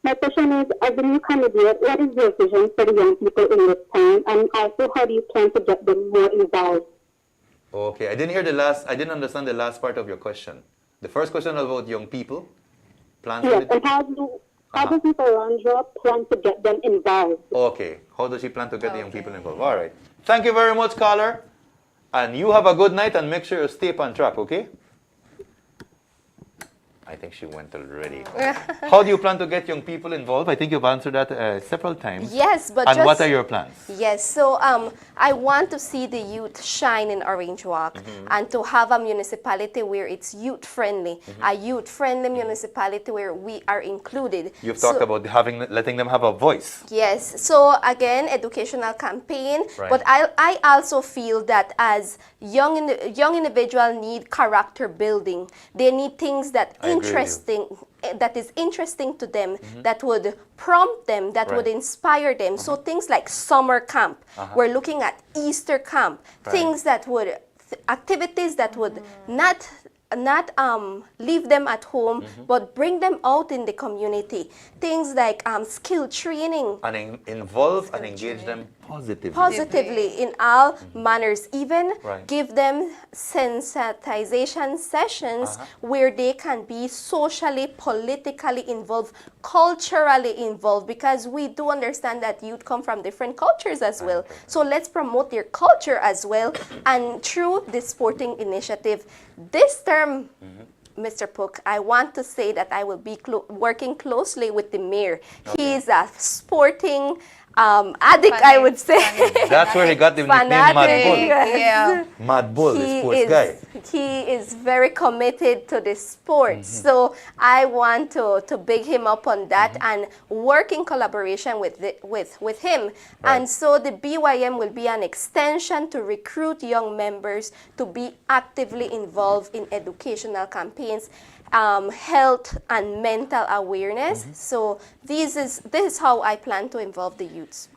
Speaker 14: My question is, as a new candidate, what is your vision for the young people in this town? And also, how do you plan to get them more involved?
Speaker 1: Okay, I didn't understand the last part of your question. The first question was about young people. Plans
Speaker 14: yes, and how does Ms. Alondra plan to get them involved?
Speaker 1: Okay, how does she plan to get the young people involved? All right. Thank you very much, caller. And you have a good night, and make sure you stay on track, okay? I think she went already. How do you plan to get young people involved? I think you've answered that several times.
Speaker 10: Yes, but
Speaker 1: and what are your plans?
Speaker 10: Yes, so I want to see the youth shine in Orange Walk and to have a municipality where it's youth-friendly, a youth-friendly municipality where we are included.
Speaker 1: You've talked about letting them have a voice.
Speaker 10: Yes, so again, educational campaign, but I also feel that as young individuals need character building, they need things that is interesting to them, that would prompt them, that would inspire them. So things like summer camp, we're looking at Easter camp, things that would, activities that would not leave them at home, but bring them out in the community. Things like skill training.
Speaker 1: And involve and engage them positively.
Speaker 10: Positively in all manners. Even give them sensitization sessions where they can be socially, politically involved, culturally involved, because we do understand that youth come from different cultures as well. So let's promote their culture as well. And through this sporting initiative, this term, Mr. Pook, I want to say that I will be working closely with the mayor. He is a sporting addict, I would say.
Speaker 1: That's where he got the nickname Mad Bull.
Speaker 10: Yeah.
Speaker 1: Mad Bull, the sports guy.
Speaker 10: He is very committed to the sport. So I want to big him up on that and work in collaboration with him. And so the BYM will be an extension to recruit young members to be actively involved in educational campaigns, health and mental awareness. So this is how I plan to involve the youths.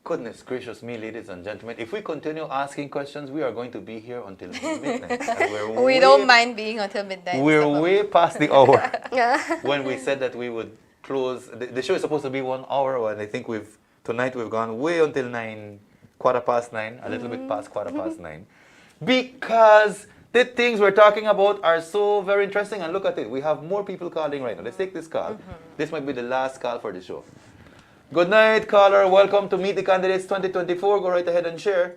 Speaker 1: Goodness gracious me, ladies and gentlemen. If we continue asking questions, we are going to be here until midnight.
Speaker 2: We don't mind being until midnight.
Speaker 1: We're way past the hour. When we said that we would close, the show is supposed to be 1 hour, and I think tonight we've gone way until 9, 9:15, a little bit past 9:15. Because the things we're talking about are so very interesting, and look at it. We have more people calling right now. Let's take this call. This might be the last call for the show. Good night, caller. Welcome to Meet the Candidates 2024. Go right ahead and share.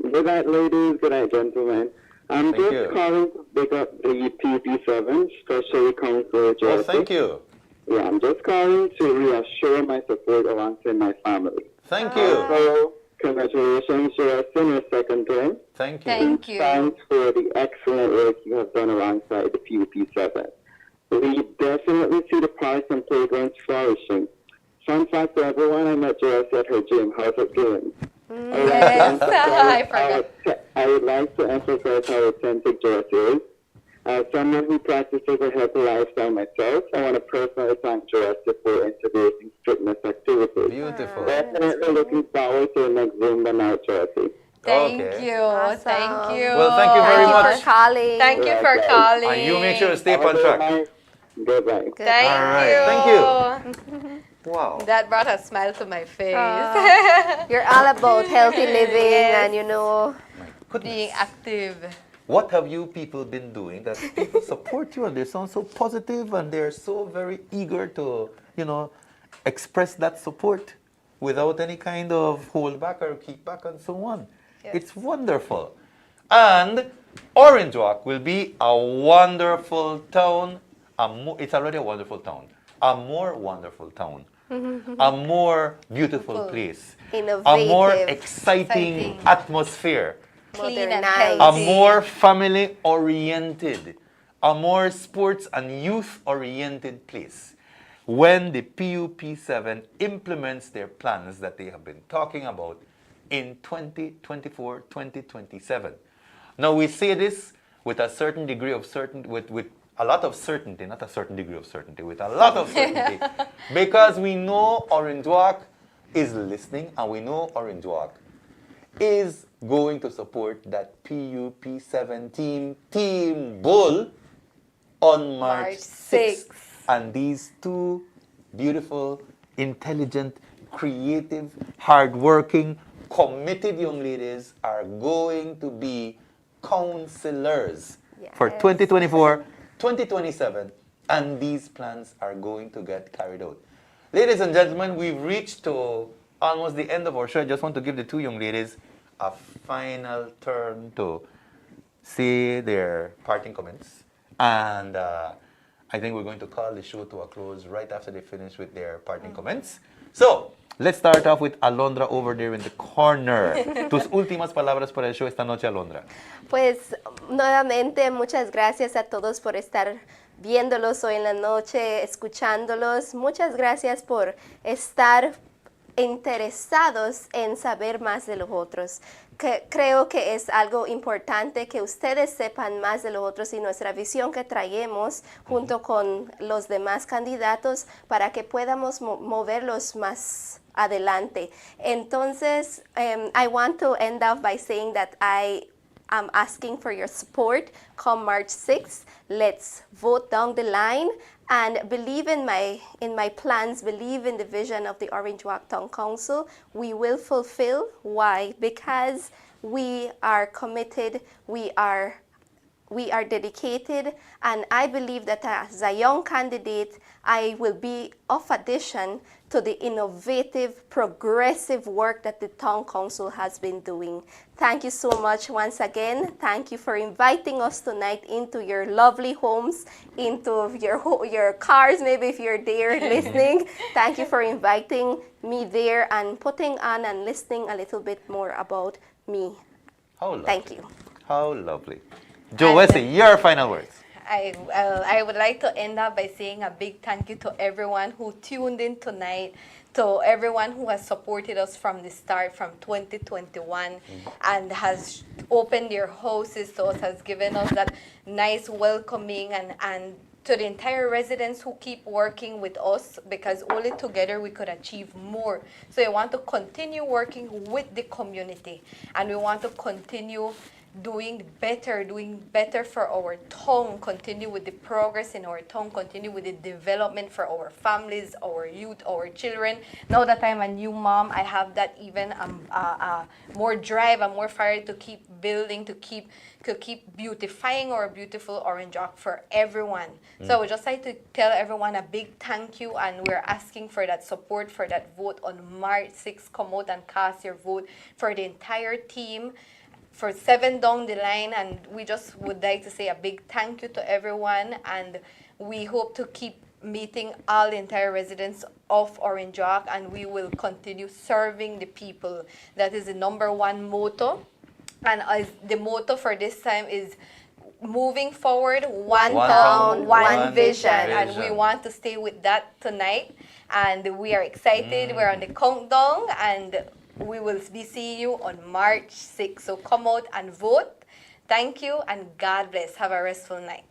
Speaker 15: Good night, ladies. Good night, gentlemen. I'm just calling to pick up the PP7, Special Council Jersey.
Speaker 1: Oh, thank you.
Speaker 15: Yeah, I'm just calling to reassure my support alongside my family.
Speaker 1: Thank you.
Speaker 15: So, congratulations, Jersey, on your second term.
Speaker 1: Thank you.
Speaker 2: Thank you.
Speaker 15: Thanks for the excellent work you have done alongside the PUP7. We definitely see the parks and playgrounds flourishing. Fun fact to everyone, I met Jersey at her gym. How's it going? I would like to emphasize how authentic Jersey is. As someone who practices a healthy lifestyle myself, I want to personally thank Jersey for introducing fitness activities.
Speaker 1: Beautiful.
Speaker 15: Definitely looking forward to the next Zumba night, Jersey.
Speaker 2: Thank you.
Speaker 10: Awesome.
Speaker 2: Thank you.
Speaker 1: Well, thank you very much.
Speaker 10: Thank you for calling.
Speaker 2: Thank you for calling.
Speaker 1: And you make sure to stay on track.
Speaker 15: Goodbye.
Speaker 2: Thank
Speaker 1: All right.
Speaker 2: you.
Speaker 1: Thank you. Wow.
Speaker 2: That brought a smile to my face.
Speaker 10: You're all about healthy living and,
Speaker 2: being active.
Speaker 1: What have you people been doing that people support you and they sound so positive and they're so very eager to, express that support without any kind of hold back or keep back and so on.
Speaker 2: Yes.
Speaker 1: It's wonderful. And Orange Walk will be a wonderful town. It's already a wonderful town. A more wonderful town. A more beautiful place.
Speaker 10: Innovative.
Speaker 1: A more exciting atmosphere.
Speaker 2: Clean and
Speaker 1: A
Speaker 2: healthy.
Speaker 1: more family-oriented, a more sports and youth-oriented place. When the PUP7 implements their plans that they have been talking about in 2024, 2027. Now we say this with a certain degree of with a lot of certainty, not a certain degree of certainty, with a lot of certainty, because we know Orange Walk is listening and we know Orange Walk is going to support that PUP7 Team Bull on March 6th. And these two beautiful, intelligent, creative, hardworking, committed young ladies are going to be counselors for 2024, 2027, and these plans are going to get carried out. Ladies and gentlemen, we've reached to almost the end of our show. I just want to give the two young ladies a final turn to say their parting comments. And I think we're going to call the show to a close right after they finish with their parting comments. So, let's start off with Alondra over there in the corner. Tus últimas palabras para el show esta noche, Alondra.
Speaker 10: Pues nuevamente muchas gracias a todos por estar viéndolos hoy en la noche, escuchándolos. Muchas gracias por estar interesados en saber más de los otros. Creo que es algo importante que ustedes sepan más de los otros y nuestra visión que traemos junto con los demás candidatos para que podamos moverlos más adelante. Entonces, I want to end off by saying that I'm asking for your support come March 6th. Let's vote down the line and believe in my plans, believe in the vision of the Orange Walk Town Council. We will fulfill. Why? Because we are committed, we are dedicated, and I believe that as a young candidate, I will be of addition to the innovative, progressive work that the Town Council has been doing. Thank you so much once again. Thank you for inviting us tonight into your lovely homes, into your cars, maybe if you're there listening. Thank you for inviting me there and putting on and listening a little bit more about me.
Speaker 1: How lovely.
Speaker 10: Thank you.
Speaker 1: How lovely. Joe Wesley, your final words.
Speaker 2: I would like to end up by saying a big thank you to everyone who tuned in tonight, to everyone who has supported us from the start, from 2021, and has opened their houses to us, has given us that nice welcoming, and to the entire residents who keep working with us, because only together we could achieve more. So we want to continue working with the community, and we want to continue doing better for our town, continue with the progress in our town, continue with the development for our families, our youth, our children. Now that I'm a new mom, I have that even more drive and more fire to keep building, to keep beautifying our beautiful Orange Walk for everyone. So I would just like to tell everyone a big thank you, and we're asking for that support, for that vote on March 6th. Come out and cast your vote for the entire team, for 7 down the line, and we just would like to say a big thank you to everyone, and we hope to keep meeting all the entire residents of Orange Walk, and we will continue serving the people. That is the #1 motto, and the motto for this time is moving forward, one town, one vision, and we want to stay with that tonight, and we are excited. We're on the countdown, and we will be seeing you on March 6th. So come out and vote. Thank you, and God bless. Have a restful night.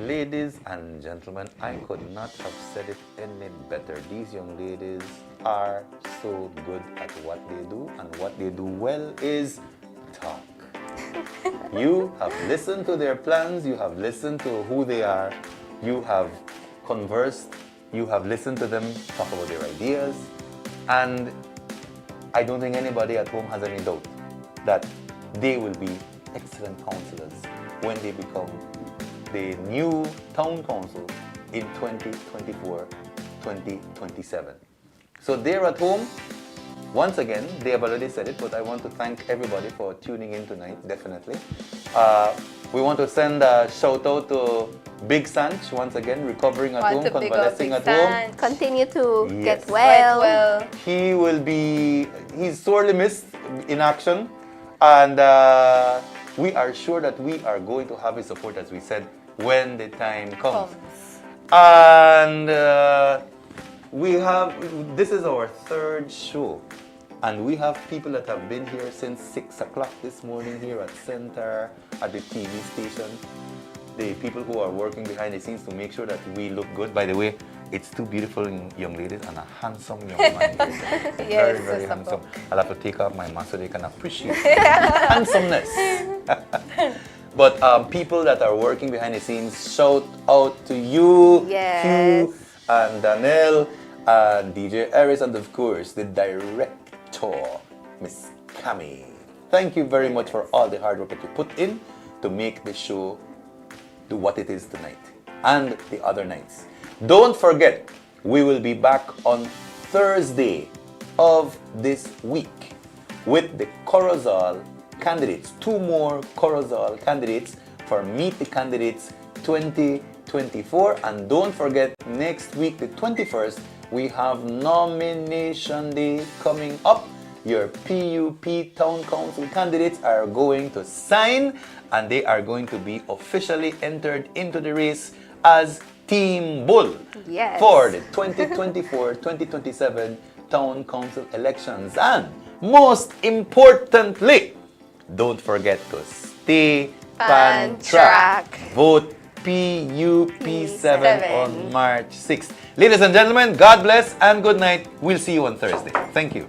Speaker 1: Ladies and gentlemen, I could not have said it any better. These young ladies are so good at what they do, and what they do well is talk. You have listened to their plans, you have listened to who they are, you have conversed, you have listened to them talk about their ideas, and I don't think anybody at home has any doubt that they will be excellent councillors when they become the new town council in 2024-2027. So they're at home. Once again, they have already said it, but I want to thank everybody for tuning in tonight, definitely. We want to send a shout out to Big Sanch, once again, recovering at home, convalescing at home.
Speaker 10: Continue to get well.
Speaker 1: He's sorely missed in action, and we are sure that we are going to have his support, as we said, when the time comes. And this is our 3rd show, and we have people that have been here since 6 o'clock this morning here at Center, at the TV station. The people who are working behind the scenes to make sure that we look good. By the way, it's 2 beautiful young ladies and a handsome young man here. Very, very handsome. I'll have to take off my mask so they can appreciate handsomeness. But people that are working behind the scenes, shout out to you, Hugh, and Danielle, and DJ Eris, and of course, the director, Miss Cami. Thank you very much for all the hard work that you put in to make the show do what it is tonight and the other nights. Don't forget, we will be back on Thursday of this week with the Corozal candidates. 2 more Corozal candidates for Meet the Candidates 20 2024. And don't forget, next week, the 21st, we have nomination day coming up. Your PUP Town Council candidates are going to sign, and they are going to be officially entered into the race as Team Bull for the 2024-2027 Town Council elections. And most importantly, don't forget to stay on track. Vote PUP7 on March 6th. Ladies and gentlemen, God bless and good night. We'll see you on Thursday. Thank you.